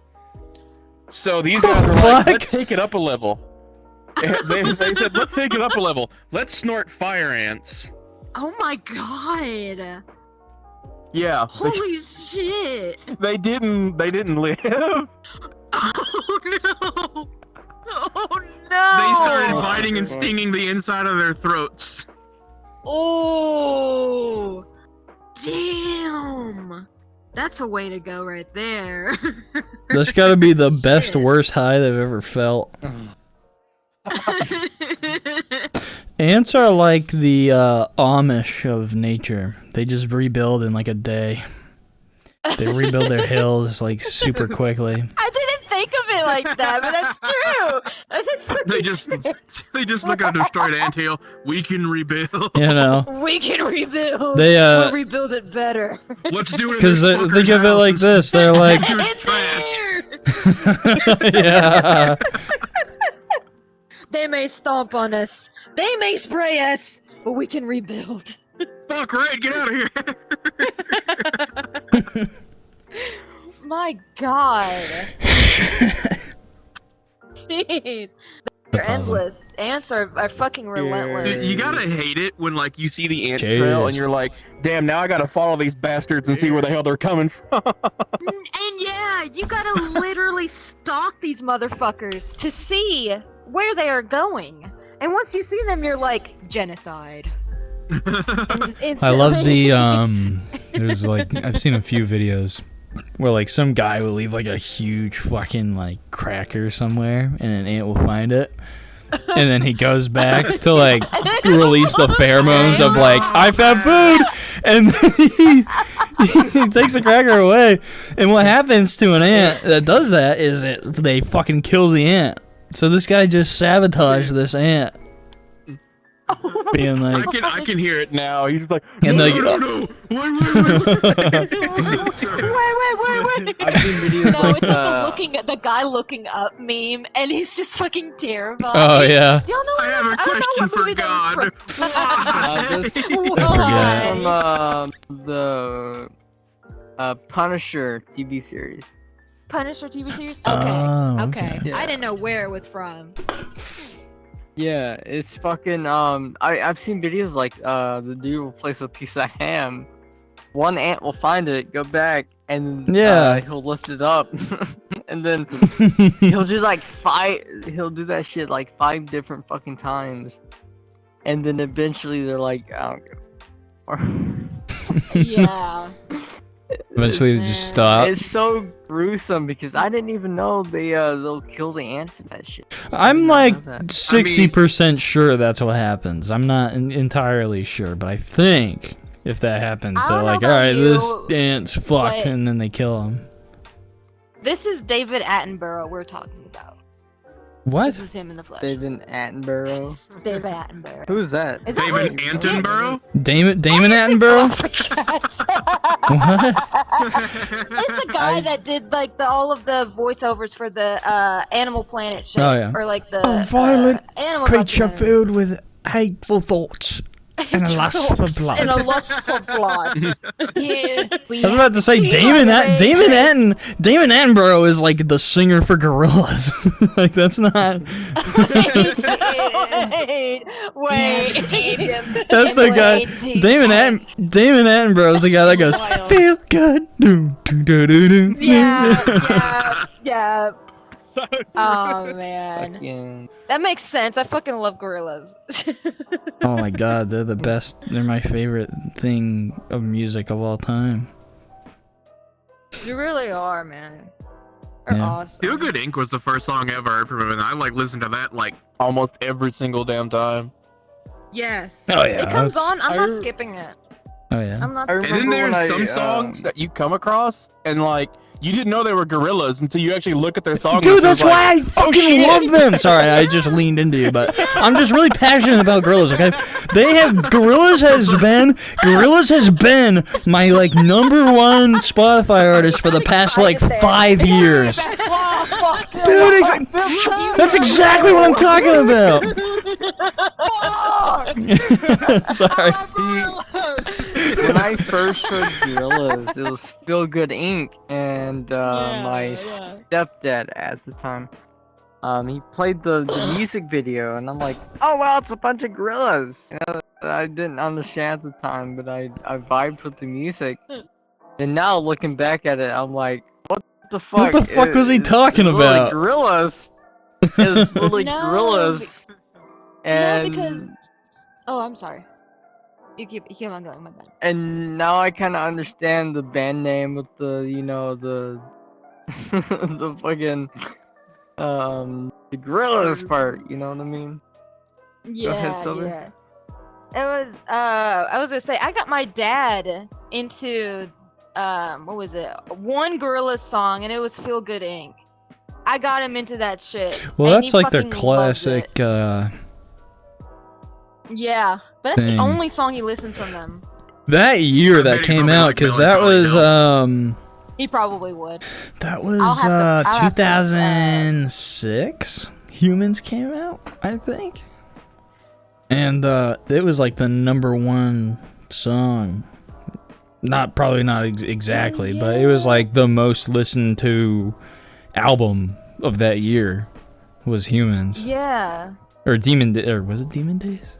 So these guys were like, let's take it up a level. And they said, let's take it up a level. Let's snort fire ants. Oh my god. Yeah. Holy shit. They didn't live. Oh no. Oh no. They started biting and stinging the inside of their throats. Oh. Damn. That's a way to go right there. That's gotta be the best, worst high they've ever felt. Ants are like the Amish of nature. They just rebuild in like a day. They rebuild their hills like super quickly. I didn't think of it like that, but that's true. That's what They just look at a destroyed anthill. We can rebuild. You know, we can rebuild. They, we'll rebuild it better. Let's do it. because think of it like this: they're like, yeah. They may stomp on us. They may spray us, but we can rebuild. Fuck right, get out of here. My God. Jeez. They're That's awesome. endless. Ants are fucking relentless. You gotta hate it when like you see the ant Cheers. trail and you're like, damn, now I gotta follow these bastards and see where the hell they're coming from. And yeah, you gotta literally stalk these motherfuckers to see where they are going. And once you see them, you're like, genocide. And just I love the instantly- there's like I've seen a few videos where like some guy will leave like a huge fucking like cracker somewhere and an ant will find it. And then he goes back to like release the pheromones of like I found food, and then he takes the cracker away. And what happens to an ant that does that is they fucking kill the ant. So this guy just sabotaged this ant, being like, I can hear it now. He's just like, and no, like, no, no, Wait. I've seen videos No, like it's like the guy looking up meme, and he's just fucking terrified. oh yeah, Y'all know I have a question for God. forget. from the Punisher TV series. Punisher TV series? Oh, Okay. okay. I didn't know where it was from. Yeah, it's fucking I've seen videos like the dude will place a piece of ham. One ant will find it, go back, and he'll lift it up, and then he'll do like he'll do that shit like 5 different fucking times, and then eventually they're like, I don't give Yeah. Eventually they just stop. It's so gruesome because I didn't even know they'll kill the ant for that shit. I'm I like didn't know that. 60% sure that's what happens. I'm not entirely sure, but I think if that happens, I they're don't know like, about alright, you, this ant's fucked, but- and then they kill him. This is David Attenborough we're talking about. What? This is him in the flesh. David Attenborough. David Attenborough. Who's that? Is that David what- Attenborough? Damon Attenborough? What? It's the guy that did like all of the voiceovers for the Animal Planet show. Oh, yeah. Or like the A violent animal creature documentary. filled with hateful thoughts and a lust for blood. And a lust for blood. Yeah, I was about to say Damon Attenborough is like the singer for Gorillaz. Like that's not. Wait. That's the guy. Damon Attenborough is the guy that goes feel good. Do, do, do, do, do. Yeah. Oh man, Fucking- that makes sense. I fucking love gorillas. Oh my god, they're the best. They're my favorite thing of music of all time. You really are, man. They're Yeah. awesome. Feel Good Inc. was the first song I ever heard from him, and I like listened to that like almost every single damn time. Yes. Oh yeah. It comes that's- on. I'm not skipping it. Oh yeah. I'm not. I And skipping then remember there's when some I, songs that you come across, and like you didn't know they were gorillas until you actually look at their song. Dude, list, that's and it's why I like, fucking shit. love them. Sorry, I just leaned into you, but I'm just really passionate about Gorillaz. Okay, Gorillaz has been my like #1 Spotify artist for the past like 5 years. Dude, that's exactly what I'm talking about. Sorry. When I first heard Gorillaz, it was Feel Good Inc. and my stepdad at the time. He played the music video, and I'm like, oh wow, it's a bunch of gorillas. You know, I didn't understand at the time, but I vibed with the music. And now looking back at it, I'm like, what the fuck? What the fuck was he talking it's literally about? Gorillas. It's literally No, gorillas. And No, because. Oh, I'm sorry. You keep on going, my bad. And now I kind of understand the band name with the, you know, the the fucking the gorillas part. You know what I mean? Yeah, Silver. yeah. It was. I was gonna say I got my dad into what was it? One Gorillaz song, and it was Feel Good Inc. I got him into that shit. Well, and that's he like their fucking loved it. classic. Yeah, but that's thing. the only song he listens from them. That year I that bet he came probably out, liked because that Melancholy was He probably would. that was I'll have to- 2006. Humans came out, I think, and it was like the #1 song. Probably not exactly, but it was like the most listened to album of that year. was Humans. Yeah. Or or was it Demon Days?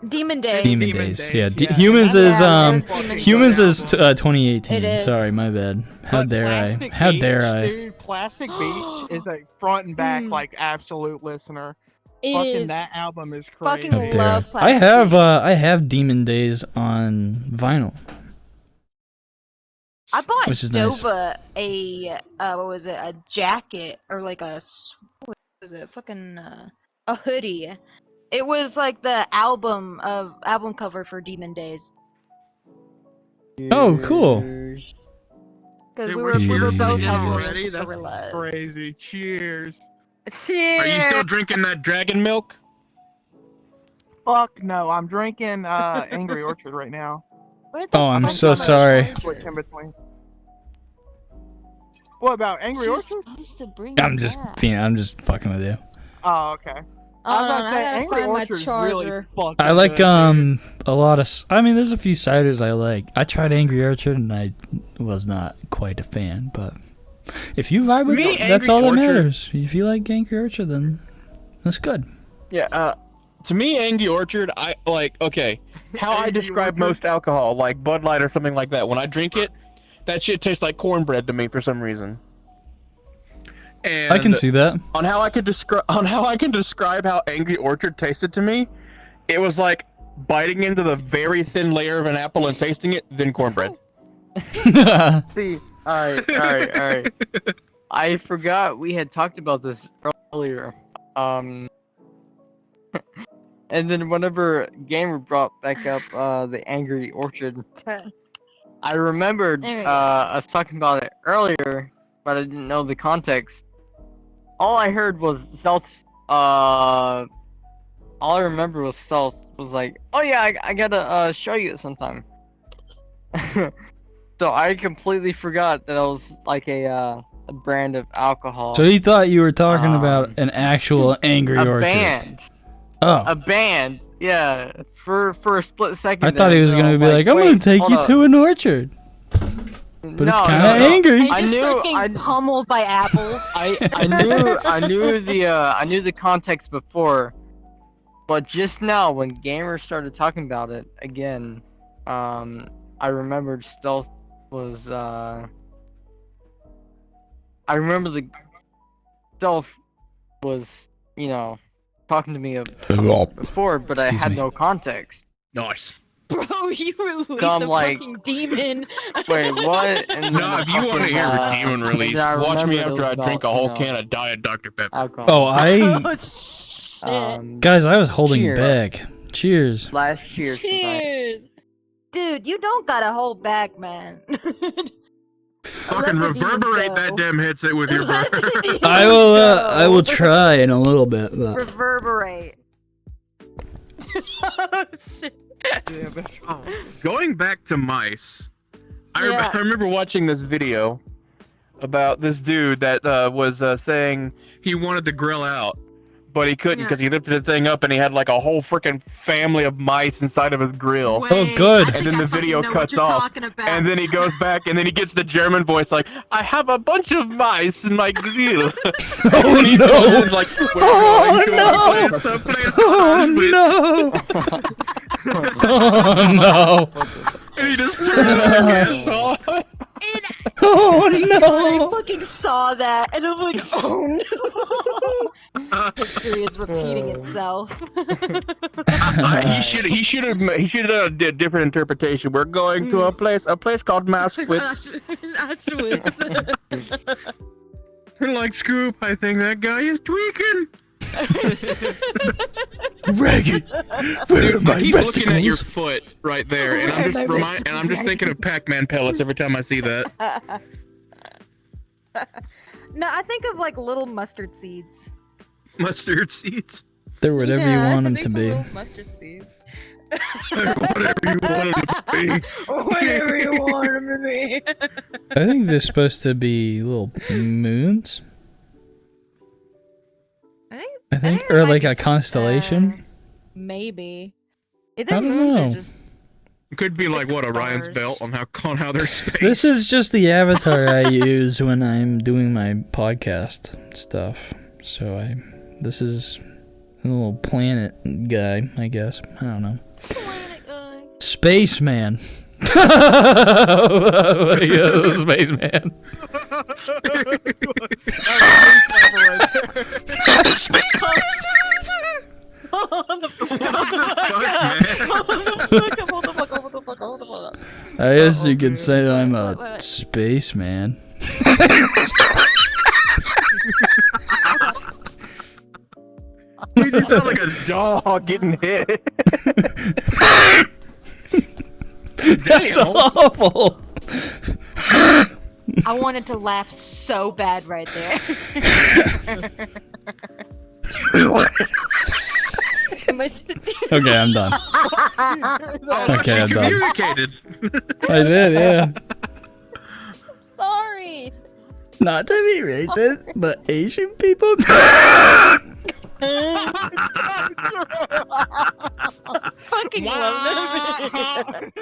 Demon Days. Demon Demon Days. Days, Yeah. yeah. Humans Yeah, is there's Demon Humans Days. is 2018. It is. Sorry, my bad. How But dare I? Plastic How Beach, dare I? Dude, Plastic Beach is a front and back like absolute listener. It Fucking is. that album is crazy. Fucking How dare love I? I Plastic have Demon Days on vinyl. I bought Which is nice. Dova a what was it? A jacket or like what was it? Fucking a hoodie. It was like the album cover for Demon Days. Oh, cool. Because Dude, we we're were cheers both again heavily already? into That's Gorillaz. crazy. Cheers. Are you still drinking that dragon milk? Fuck no, I'm drinking Angry Orchard right now. Where the Oh, I'm fuck so am I sorry. supposed Switch to- in between. What about Angry She Orchard? was supposed to bring I'm it just back. I'm just fucking with you. Oh, okay. Oh, I was no, about to say, I gotta Angry find my Orchard's charger. really fucking I like good, dude. a lot of I mean there's a few ciders I like. I tried Angry Orchard and I was not quite a fan, but if you vibe with Me, it, that's Angry all that Orchard- matters. If you like Angry Orchard, then that's good. Yeah, to me, Angry Orchard, I like, okay, how I Angry describe Orchard? most alcohol, like Bud Light or something like that, when I drink it, that shit tastes like cornbread to me for some reason. And I can see that. on how I can describe how Angry Orchard tasted to me, it was like biting into the very thin layer of an apple and tasting it, then cornbread. See, alright. I forgot we had talked about this earlier. And then whenever Gamer brought back up the Angry Orchard, I remembered There we go. us talking about it earlier, but I didn't know the context. All I heard was Stealth. All I remember was Stealth was like, "Oh yeah, I gotta show you it sometime." So I completely forgot that it was like a brand of alcohol. So he thought you were talking about Um, an actual Angry a Orchard. band. Oh, A band, yeah. For a split second. I thought there, he was so gonna be like, "I'm gonna wait, take hold you up. to an orchard," but it's kind of angry. And I just starts knew- getting pummeled by apples. I knew the context before, but just now when Gamer started talking about it again, I remembered Stealth was I remember the Stealth was, you know, talking to me before, but I Excuse had me. no context. Nice. Bro, you released Some, a like- fucking demon. Wait, what? And No, then if you want to fucking, hear a demon release, then I watch me remembered it after I was drink a about, whole you know, can of Diet Dr. Pepper. alcohol. Oh, I Oh, shit. guys, I was holding Cheers. back. Cheers. Last cheers. tonight. Cheers. Dude, you don't gotta hold back, man. Fucking Let the demons reverberate go. that damn headset with your Let the burr. demons I will go. try in a little bit. But Reverberate. Oh, shit. Yeah, that's Going back to mice, Yeah. I remember watching this video about this dude that was saying he wanted to grill out, but he couldn't because he lifted the thing up and he had like a whole freaking family of mice inside of his grill. Oh, good. And then the video cuts off, and then he goes back, and then he gets the German voice like, "I have a bunch of mice in my grill." Oh And he no! goes like, Oh "We're no! going to a place Oh called Auschwitz." no! Oh no! And he just turned the gas off. Oh I no! fucking saw that, and I'm like, oh no. History is repeating itself. He should have done a different interpretation. We're going to a place called Auschwitz. Like Scoop, I think that guy is tweaking. Ragged, where are I my keep looking at your vesticles? foot right there, and I'm just thinking of Pac-Man pellets every time I see that. No, I think of like little mustard seeds. Mustard seeds. They're whatever Yeah, you I want them think to of be. little mustard seeds. Whatever you want them to be. Whatever you want them to be. I think they're supposed to be little moons. I think, it or might like be a constellation. Maybe. I Their don't moons know. are just. It could be like what Orion's Stars. belt on how they're spaced. This is just the avatar I use when I'm doing my podcast stuff. So I This is a little planet guy, I guess. I don't know. Planet guy. Spaceman. Spaceman. I guess you could say I'm a spaceman. You just sound like a dog getting hit. That's awful. I wanted to laugh so bad right there. Okay, I'm done. Okay, I'm done. Communicated. I did, yeah. Sorry. Not to be racist, but Asian people. Fucking love them.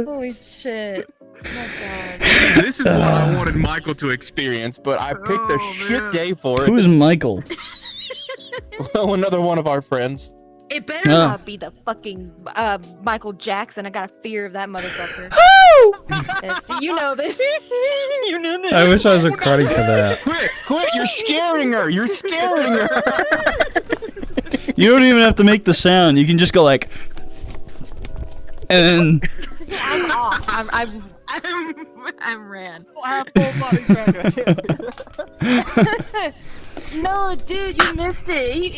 Holy shit. Oh my god. This is what I wanted Michael to experience, but I picked a shit day for it. Who is Michael? Well, another one of our friends. It better not be the fucking Michael Jackson. I got a fear of that motherfucker. You know this. You know this. I wish I was recording for that. Quit! You're scaring her! You're scaring her! You don't even have to make the sound. You can just go like, and then. I'm off. I'm ran. No, dude, you missed it.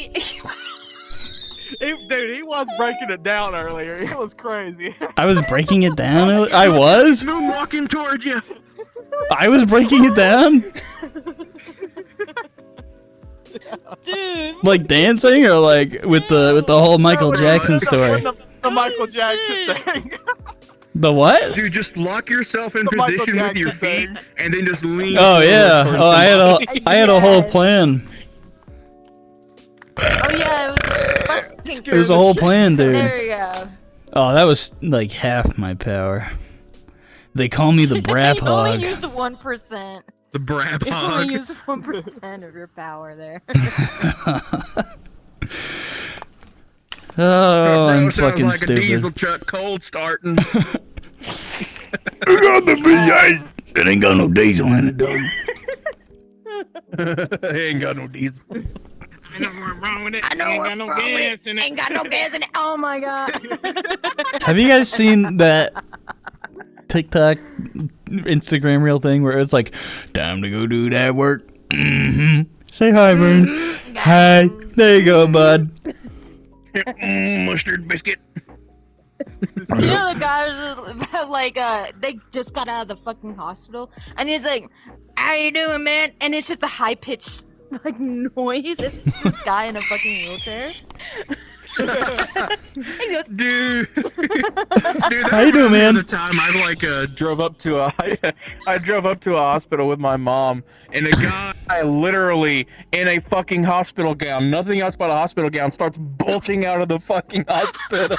Dude, he was breaking it down earlier. It was crazy. I was breaking it down. I was. Moonwalking towards you. I was breaking it down. Dude. Like dancing, or like with the whole Michael Jackson story. The Michael Jackson thing. The what? Dude, just lock yourself in position with your feet, and then just lean. Oh yeah. Oh, I had a whole plan. Oh yeah, It was a whole plan, dude. There you go. Oh, that was like half my power. They call me the brap You hog. only used 1%. The brap You hog. only used 1% of your power there. Oh, I'm Sounds fucking like stupid. a diesel truck cold starting. It ain't got no diesel in it, dog. Ain't got no diesel. I know what's wrong with it. I know Ain't what's got no wrong with gas in it. Ain't got no gas in it. Oh my god. Have you guys seen that TikTok, Instagram reel thing where it's like, time to go do that work? Mm-hmm. Say hi, Vern. Hi. There you go, bud. Mustard biscuit. You know the guy was like, they just got out of the fucking hospital, and he's like, "How you doing, man?" And it's just a high pitched like noise. It's this guy in a fucking wheelchair. He goes, Dude, How you doing, man? The time I drove up to a hospital with my mom, and a guy literally in a fucking hospital gown, nothing else but a hospital gown, starts bolting out of the fucking hospital.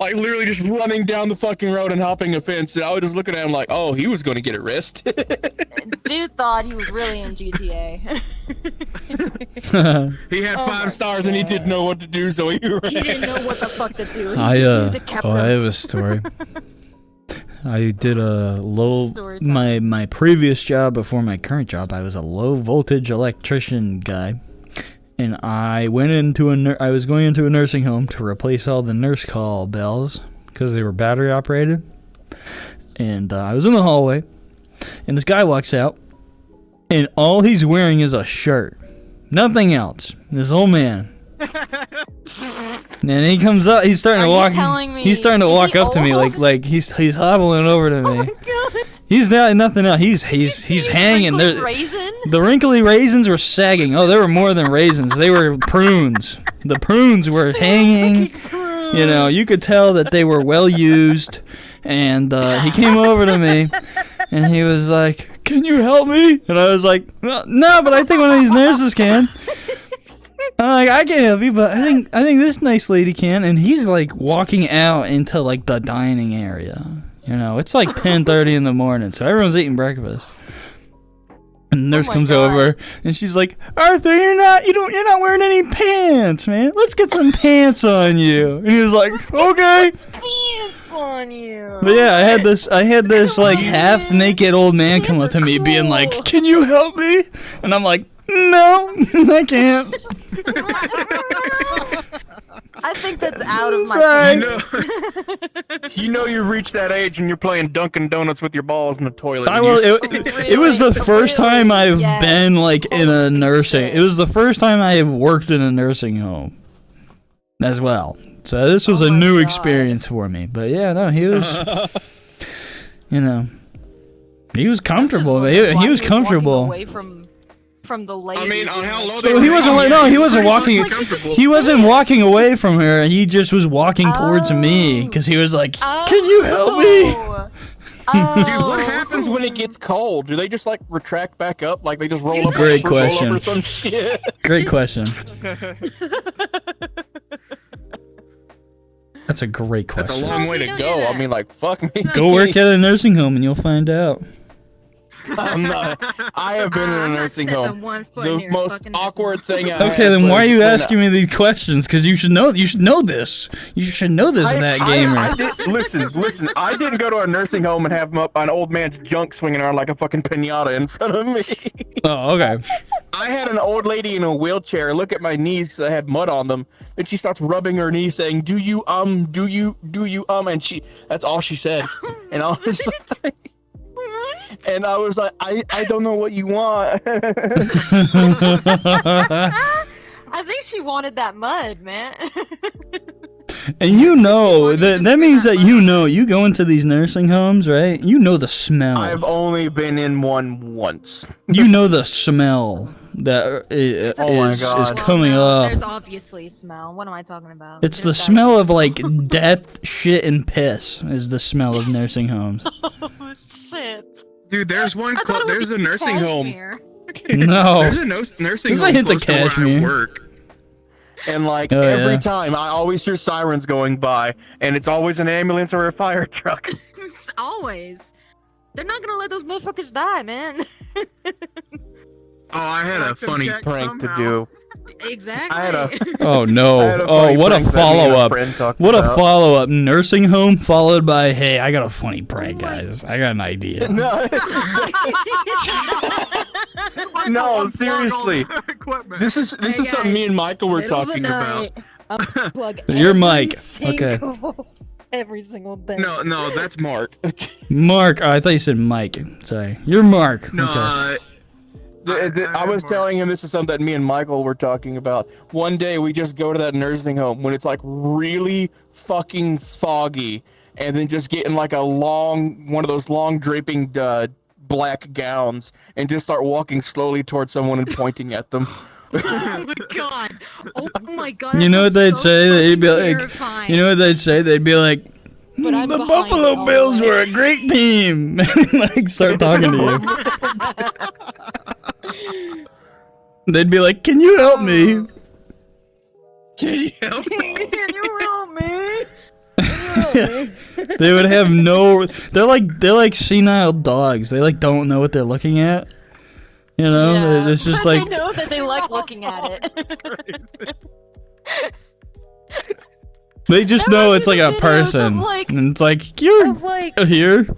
Like literally just running down the fucking road and hopping a fence. And I was just looking at him like, oh, he was gonna get arrested. dude thought he was really in GTA. He had 5 stars and he didn't know what to do, so he ran. He didn't know what the fuck to do. He I just needed to cap I them. have a story. I did a low Story time. my previous job before my current job. I was a low voltage electrician guy, and I went into I was going into a nursing home to replace all the nurse call bells because they were battery operated. And I was in the hallway, and this guy walks out, and all he's wearing is a shirt, nothing else. This old man. And he comes up. He's starting to walk. He's starting to walk up to me like he's hobbling over to me. Oh my god. He's not nothing else. He's hanging. Wrinkled raisin? The wrinkly raisins were sagging. Oh, they were more than raisins. They were prunes. The prunes were hanging. You know, you could tell that they were well used. And he came over to me, and he was like, "Can you help me?" And I was like, "Well, no, but I think one of these nurses can." I'm like, "I can't help you, but I think this nice lady can." And he's like walking out into like the dining area. You know, it's like 10:30 in the morning, so everyone's eating breakfast. And the nurse my comes God. over and she's like, Arthur, you're not wearing any pants, man. Let's get some pants on you. And he was like, okay. Pants on you. But yeah, I had this like half naked old man come up to me being like, can you help me? And I'm like, no, I can't. I think that's out of my Sorry. You know you reached that age and you're playing Dunkin' Donuts with your balls in the toilet. I will, it was the first time I've been like in a nursing. It was the first time I have worked in a nursing home as well. So this was a new experience for me. But yeah, no, he was, you know, he was comfortable. He was comfortable. Away from the lady. I mean, on how low So he wasn't walking. He wasn't walking away from her. He just was walking towards me because he was like, "Can you help me?" Dude, what happens when it gets cold? Do they just like retract back up? Like they just roll up? Great roll question. over some shit? Great question. That's a great question. That's a long way to go. I mean, like, fuck me. Go work at a nursing home and you'll find out. I'm not. I have been in a nursing home. The most awkward thing. Okay, then why are you asking me these questions? Because you should know. You should know this. You should know this, that gamer. Listen. I didn't go to a nursing home and have an old man's junk swinging around like a fucking pinata in front of me. Oh, okay. I had an old lady in a wheelchair look at my knees because I had mud on them. And she starts rubbing her knees, saying, "Do you and that's all she said. And I was like. And I was like, I don't know what you want. I think she wanted that mud, man. And you know that means that you go into these nursing homes, right? You know the smell. I've only been in one once. You know the smell that is coming up. There's obviously a smell. What am I talking about? It's the smell of like death, shit, and piss. Is the smell of nursing homes. Oh shit. Dude, there's one. There's a nursing home. No. There's a nursing There's home a hint of close to where I cashmere. work. And like every time, I always hear sirens going by, and it's always an ambulance or a fire truck. It's always. They're not gonna let those motherfuckers die, man. Oh, I had a funny prank to do. Exactly. I had a. Oh no! Oh, what a follow-up! What a follow-up! Nursing home followed by, "Hey, I got a funny prank, guys. I got an idea." No, seriously. This is something me and Michael were talking about. Your mic. Okay. Every single thing. No, that's Mark. Mark. Oh, I thought you said Mike. Sorry. You're Mark. No, Okay. I was telling him this is something that me and Michael were talking about. One day we just go to that nursing home when it's like really fucking foggy, and then just get in like one of those long draping black gowns and just start walking slowly towards someone and pointing at them. Oh my god! Oh my god! You know what they'd say? They'd be like, you know what they'd say? They'd be like, the Buffalo Bills were a great team. And like start talking to you. They'd be like, can you help me? Can you help me? Can you help me? They would have no. They're like senile dogs. They like don't know what they're looking at. You know, Yeah. it's just They like know that they like looking at it. they just know it's like a person, and it's like you're here.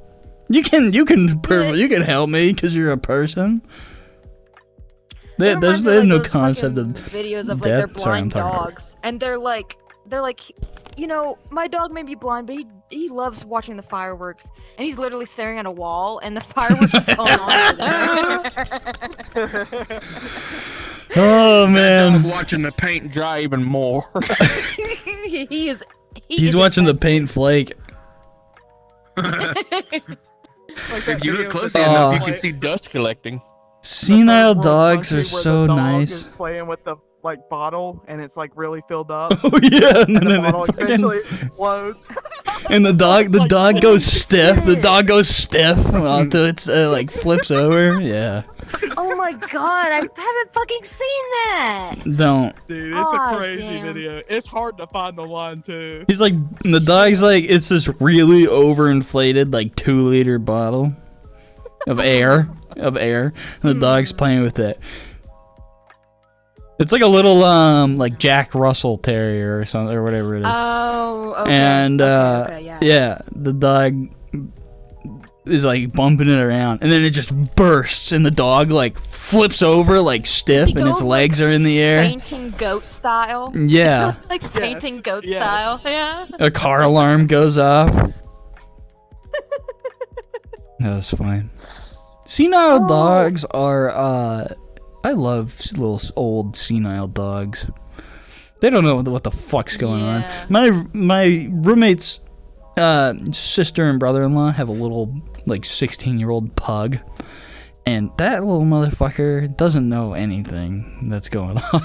You can help me because you're a person. They have no concept of videos of like death. their Sorry, I'm blind talking about. dogs, and they're like, you know, my dog may be blind, but he loves watching the fireworks, and he's literally staring at a wall, and the fireworks is going on over there. Oh man, I'm watching the paint dry even more. He's watching the paint flake. If you look closely enough, you can see dust collecting. Senile dogs are where so the dog nice. is playing with the like bottle and it's like really filled up. Oh yeah, and And the then bottle it eventually explodes. and the dog goes stiff. The dog goes stiff until it's like flips over. Yeah. Oh my god, I haven't fucking seen that. Don't. Dude, it's Aw, a crazy damn. video. It's hard to find the line too. He's like the dog's like it's this really overinflated like 2-liter bottle of air. of air, and the dog's playing with it. It's like a little like Jack Russell Terrier or something or whatever it is. Oh, okay. And okay, yeah. the dog is like bumping it around, and then it just bursts, and the dog like flips over like stiff, and its legs are in the air. Fainting goat style. Yeah. Like fainting goat style. Yeah. A car alarm goes off. That was funny. Senile dogs are I love little old senile dogs. They don't know what the fuck's going on. My roommate's sister and brother-in-law have a little like 16-year-old pug, and that little motherfucker doesn't know anything that's going on.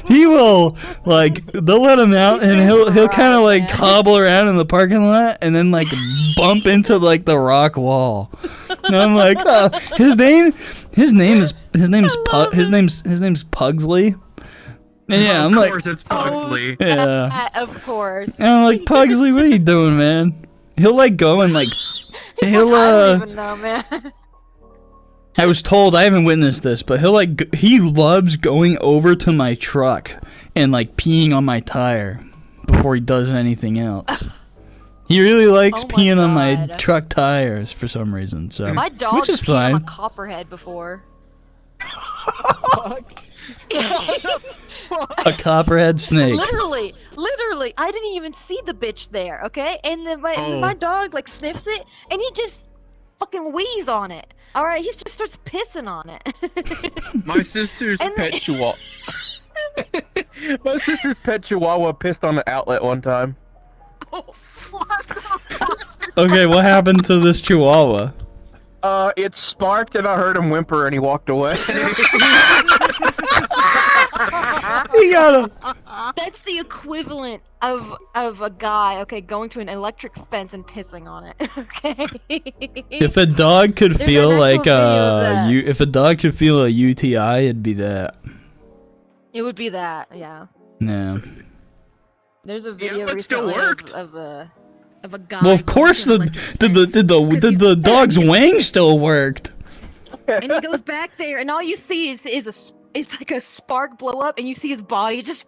he will like, they'll let him out and he'll kind of like hobble around in the parking lot and then like bump into like the rock wall. And I'm like, oh, his name's Pugsley. And yeah, I'm like, of course it's Pugsley. Yeah. Of course. And I'm like, Pugsley, what are you doing, man? He'll like go and like, I don't even know, man. I was told, I haven't witnessed this, but he loves going over to my truck and like peeing on my tire before he does anything else. He really likes peeing on my truck tires for some reason. So My dog which is peed fine. on a copperhead before. A copperhead snake. Literally, I didn't even see the bitch there, okay? And then my dog like sniffs it, and he just fucking wheezes on it. All right, he just starts pissing on it. My sister's pet chihuahua. My sister's pet chihuahua pissed on the outlet one time. Oh fuck! Okay, what happened to this chihuahua? It sparked and I heard him whimper and he walked away. He got him. That's the equivalent of a guy, okay, going to an electric fence and pissing on it. Okay. If a dog could There's feel an like actual video of that. if a dog could feel a UTI, it'd be that. It would be that, yeah. Yeah. There's a video but it still recently worked. of a guy. Well, of course going the to an electric fence, 'cause he's the dog's wing still worked. and he goes back there, and all you see is like a spark blow up, and you see his body just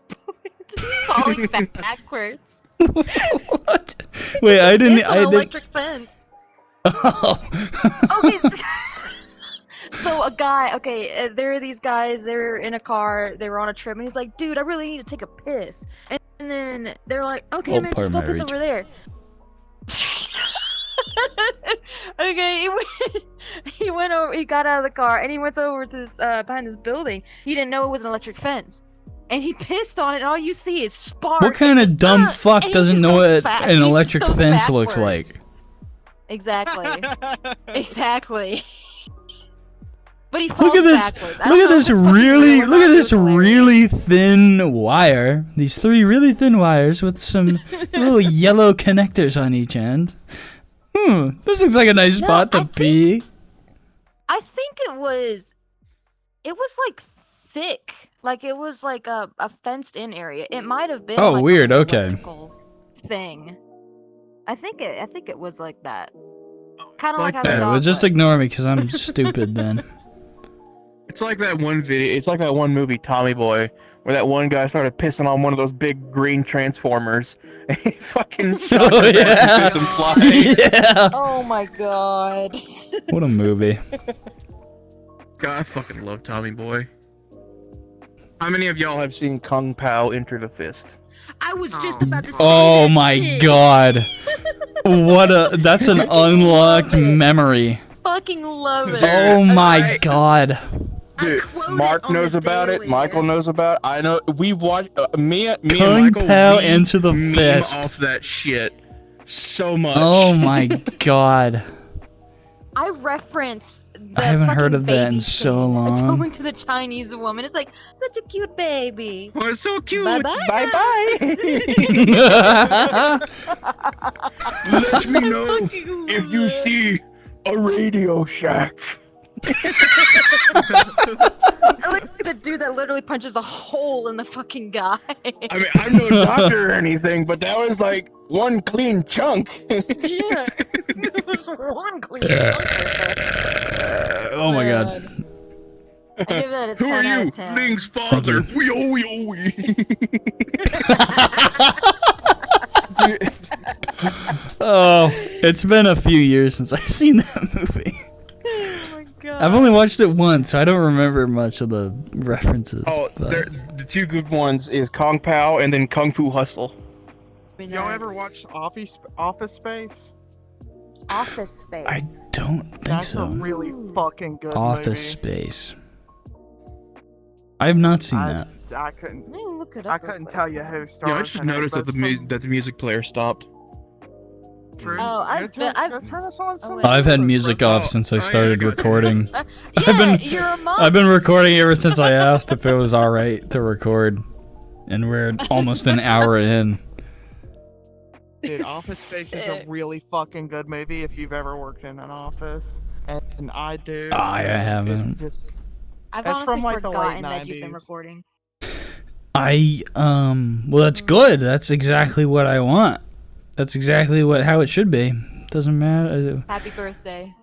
falling backwards. What? Wait, I didn't. It's an electric fence. Okay. So a guy, okay, there are these guys, they're in a car, they were on a trip, and he's like, dude, I really need to take a piss. And then they're like, okay, Oh, man, part just of go my piss reach. over there. Okay, he went over, he got out of the car, and he went over to this, behind this building. He didn't know it was an electric fence. And he pissed on it, and all you see is sparks. What kind of dumb fuck and he doesn't just know goes what an he electric goes fence looks backwards. like? Exactly. Exactly. But he falls Look at this! backwards. I Look don't at know this if it's fucking really! real or Look at not, this it was hilarious. really thin wire. These 3 really thin wires with some little yellow connectors on each end. This looks like a nice spot to pee. I think it was like thick. Like it was like a fenced in area. It might have been Oh, like weird, an okay. electrical thing. I think it was like that. Kind of like like how the that. dog Well, just was. ignore me because I'm stupid then. It's like that one video. It's like that one movie, Tommy Boy, where that one guy started pissing on one of those big green transformers. And he fucking shot Oh, him down yeah. and made them fly. Yeah. Oh my god. What a movie. God, I fucking love Tommy Boy. How many of y'all Y'all have seen Kung Pao Enter the Fist. I was just about to say Oh that my shit. god. That's an unlocked memory. Fucking love it. Oh my I- god. Dude, quote Mark it on knows the about it. daily. Michael knows about it. I know. We watched me and Kung Michael. Pao we Enter the meme Fist. off that shit so much? Oh my god. I reference the I haven't heard fucking of that in baby so scene, long. Going to the Chinese woman. It's like such a cute baby. Oh, it's so cute. Bye bye. Bye bye. Let me know if you see a Radio Shack. I like the dude that literally punches a hole in the fucking guy. I mean, I'm no doctor or anything, but that was like one clean chunk. Yeah. It was one clean. Oh my god. I give that a 10 Who are out you? of 10. Ling's father. We. Oh, it's been a few years since I've seen that movie. Oh my god. I've only watched it once, so I don't remember much of the references. Oh, but- the two good ones is Kung Pao and then Kung Fu Hustle. Y'all ever watched Office Space? Office Space? I don't think That's so. a really fucking good Office movie. Space. I have not seen that. I couldn't. Let me look it I up. couldn't tell you who stars. Yeah, I just in it, noticed but that the music player stopped. True. Oh, I've Go been. turn us on some wait. I've had music, music bro. off since I started recording. Yeah, you're a mom. I've been recording ever since I asked if it was alright to record. And we're almost an hour in. Dude, Office Space is a really fucking good movie if you've ever worked in an office, and I do. I so haven't. it Just, I've it's honestly from, like, the late forgotten that you've been 90s. recording. Well, that's good. That's exactly what I want. That's exactly how it should be. Doesn't matter. Happy birthday.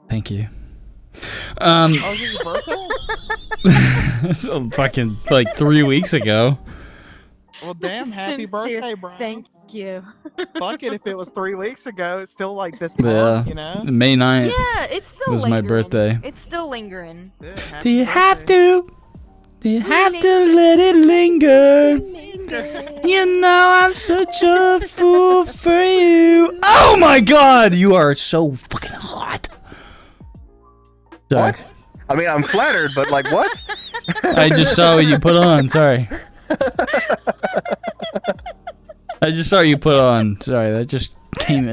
Thank you. oh, is it your birthday? So fucking like 3 weeks ago. Well, damn, happy Sincere birthday, bro. Thank you. Fuck it, if it was 3 weeks ago, it's still like this Yeah. month, you know? May 9th Yeah, it's still was my lingering. birthday. It's still lingering. Yeah, Do happy you have birthday. to? Do you have to let it linger? You know I'm such a fool for you. Oh my god, you are so fucking hot. Sorry. What? I mean, I'm flattered, but like, what? I just saw what you put on. Sorry. I just saw what you put on. Sorry, that just came.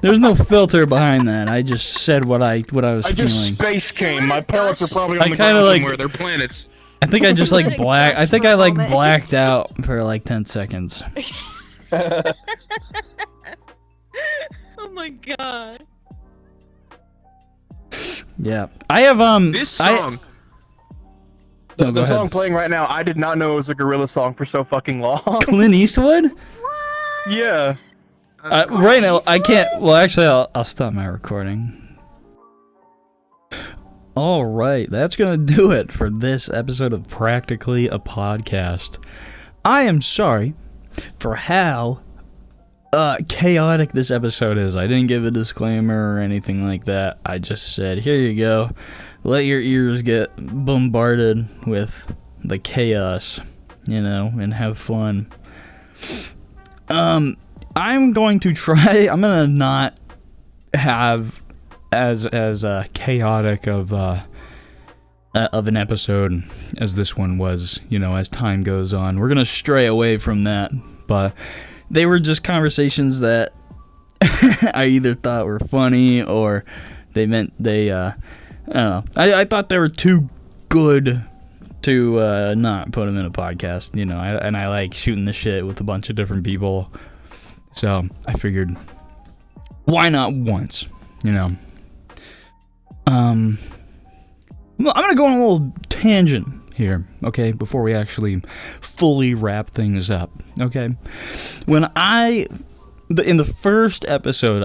There's no filter behind that. I just said what I was I just feeling. space came. My pellets are probably I on the kinda ground like- somewhere. They're planets. I think I just like Getting black. I crushed think for I a like moment. blacked out for like 10 seconds. Oh my god. Yeah, I have This song. No, go the ahead. song playing right now, I did not know it was a gorilla song for so fucking long. Clint Eastwood. Yeah. Right now, I can't. Well, actually, I'll stop my recording. All right, that's gonna do it for this episode of Practically a Podcast. I am sorry for how chaotic this episode is. I didn't give a disclaimer or anything like that. I just said, here you go. Let your ears get bombarded with the chaos, you know, and have fun. I'm going to try. I'm gonna not have as chaotic of an episode as this one was. You know, as time goes on, we're gonna stray away from that. But they were just conversations that I either thought were funny or they meant they. I don't know. I thought they were too good to not put them in a podcast. You know, and I like shooting the shit with a bunch of different people. So I figured, why not once? You know. I'm gonna go on a little tangent here, okay, before we actually fully wrap things up, okay? When in the first episode,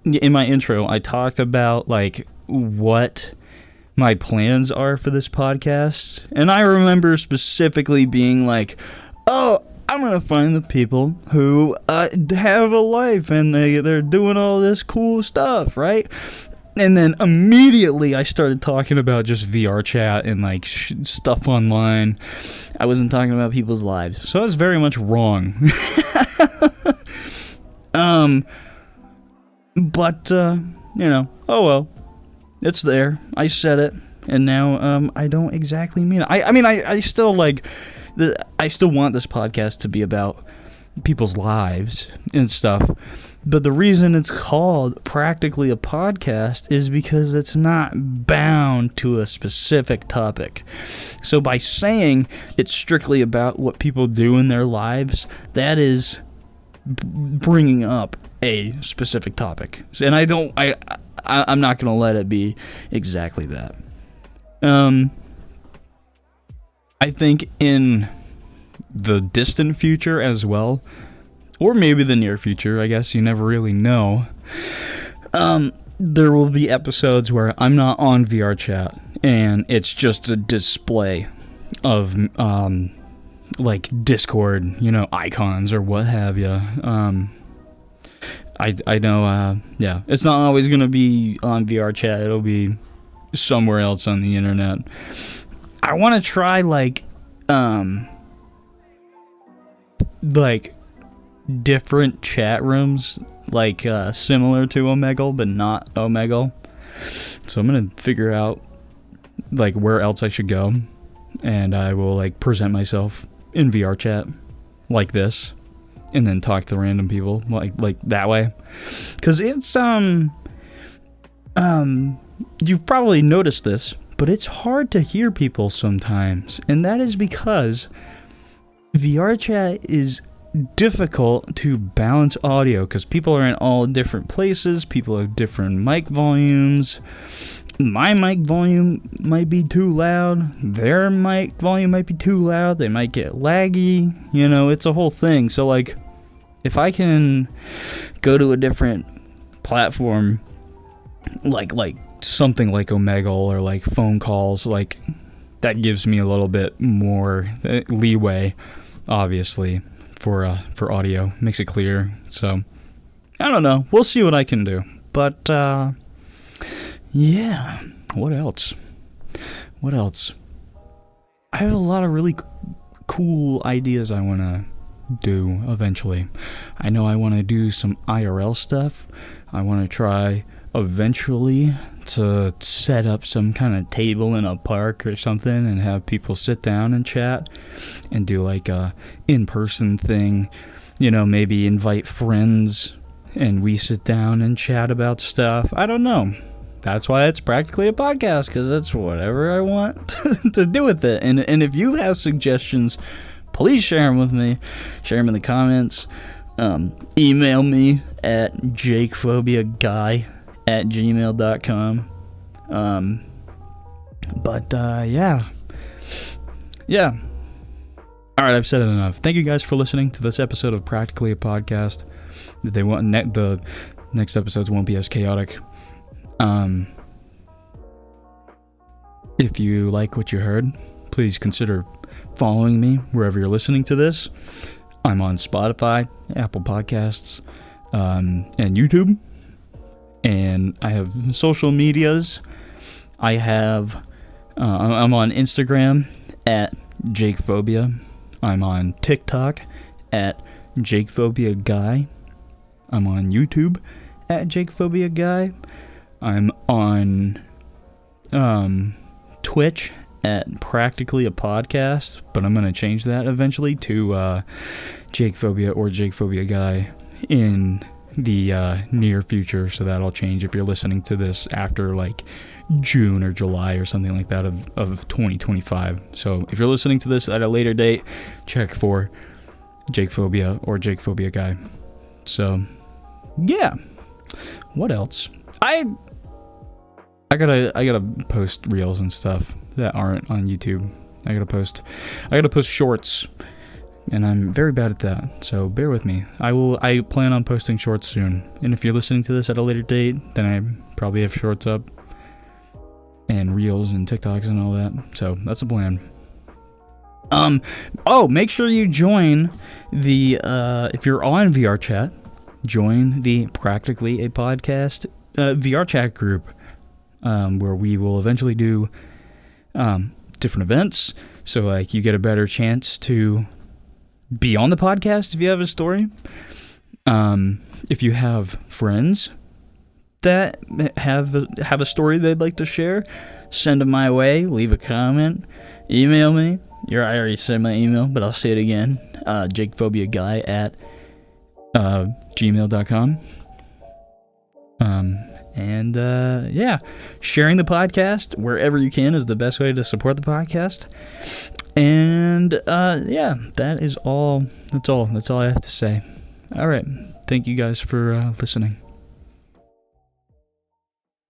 in my intro, I talked about, like, what my plans are for this podcast, and I remember specifically being like, oh, I'm gonna find the people who have a life and they're doing all this cool stuff, right? And then immediately I started talking about just VR chat and like stuff online. I wasn't talking about people's lives, so I was very much wrong. But you know, oh well, it's there. I said it, and now I don't exactly mean it. I mean I still like. I still want this podcast to be about people's lives and stuff, but the reason it's called Practically a Podcast is because it's not bound to a specific topic. So by saying it's strictly about what people do in their lives, that is bringing up a specific topic, and I'm not gonna let it be exactly that. I think in the distant future as well, or maybe the near future, I guess you never really know, there will be episodes where I'm not on VR chat and it's just a display of like Discord, icons or what have you. I know, yeah, it's not always gonna be on VR chat. It'll be somewhere else on the internet. I want to try like different chat rooms, like similar to Omegle but not Omegle. So I'm gonna figure out like where else I should go, and I will like present myself in VR chat like this, and then talk to random people like that way. Cause it's you've probably noticed this, but it's hard to hear people sometimes, and that is because VR chat is difficult to balance audio because people are in all different places. People have different mic volumes. My mic volume might be too loud. Their mic volume might be too loud. They might get laggy. It's a whole thing. So like, if I can go to a different platform, like something like Omegle or like phone calls, like that gives me a little bit more leeway, obviously, for audio. Makes it clear. So I don't know. We'll see what I can do. But yeah. What else? I have a lot of really cool ideas I want to do eventually. I know I want to do some IRL stuff. I want to try eventually to set up some kind of table in a park or something and have people sit down and chat and do like a in-person thing. Maybe invite friends and we sit down and chat about stuff. I don't know. That's why it's practically a podcast, because it's whatever I want to do with it. And if you have suggestions, please share them with me. Share them in the comments. Email me at jakephobiaguy@gmail.com. Yeah. All right, I've said it enough. Thank you guys for listening to this episode of Practically a Podcast. The next episodes won't be as chaotic. If you like what you heard, please consider following me wherever you're listening to this. I'm on Spotify, Apple Podcasts, and YouTube. And I have social medias. I'm on Instagram at JakePhobia. I'm on TikTok at JakePhobiaGuy. I'm on YouTube at JakePhobiaGuy. I'm on Twitch at Practically a Podcast, but I'm going to change that eventually to JakePhobia or JakePhobiaGuy in the near future, so that'll change if you're listening to this after like June or July or something like that of 2025. So if you're listening to this at a later date, check for JakePhobia or JakePhobiaGuy. So yeah, what else? I gotta post reels and stuff that aren't on YouTube. I gotta post shorts, and I'm very bad at that, so bear with me. I plan on posting shorts soon, and if you're listening to this at a later date, then I probably have shorts up and reels and TikToks and all that. So that's the plan. Make sure you join the if you're on VR chat, join the Practically a Podcast VR chat group, where we will eventually do different events, so like you get a better chance to be on the podcast if you have a story. If you have friends that have a story they'd like to share, send them my way. Leave a comment, email me. I already said my email, but I'll say it again. jakephobiaguy@gmail.com. Yeah, sharing the podcast wherever you can is the best way to support the podcast. And yeah, that is all. That's all I have to say. All right, thank you guys for listening.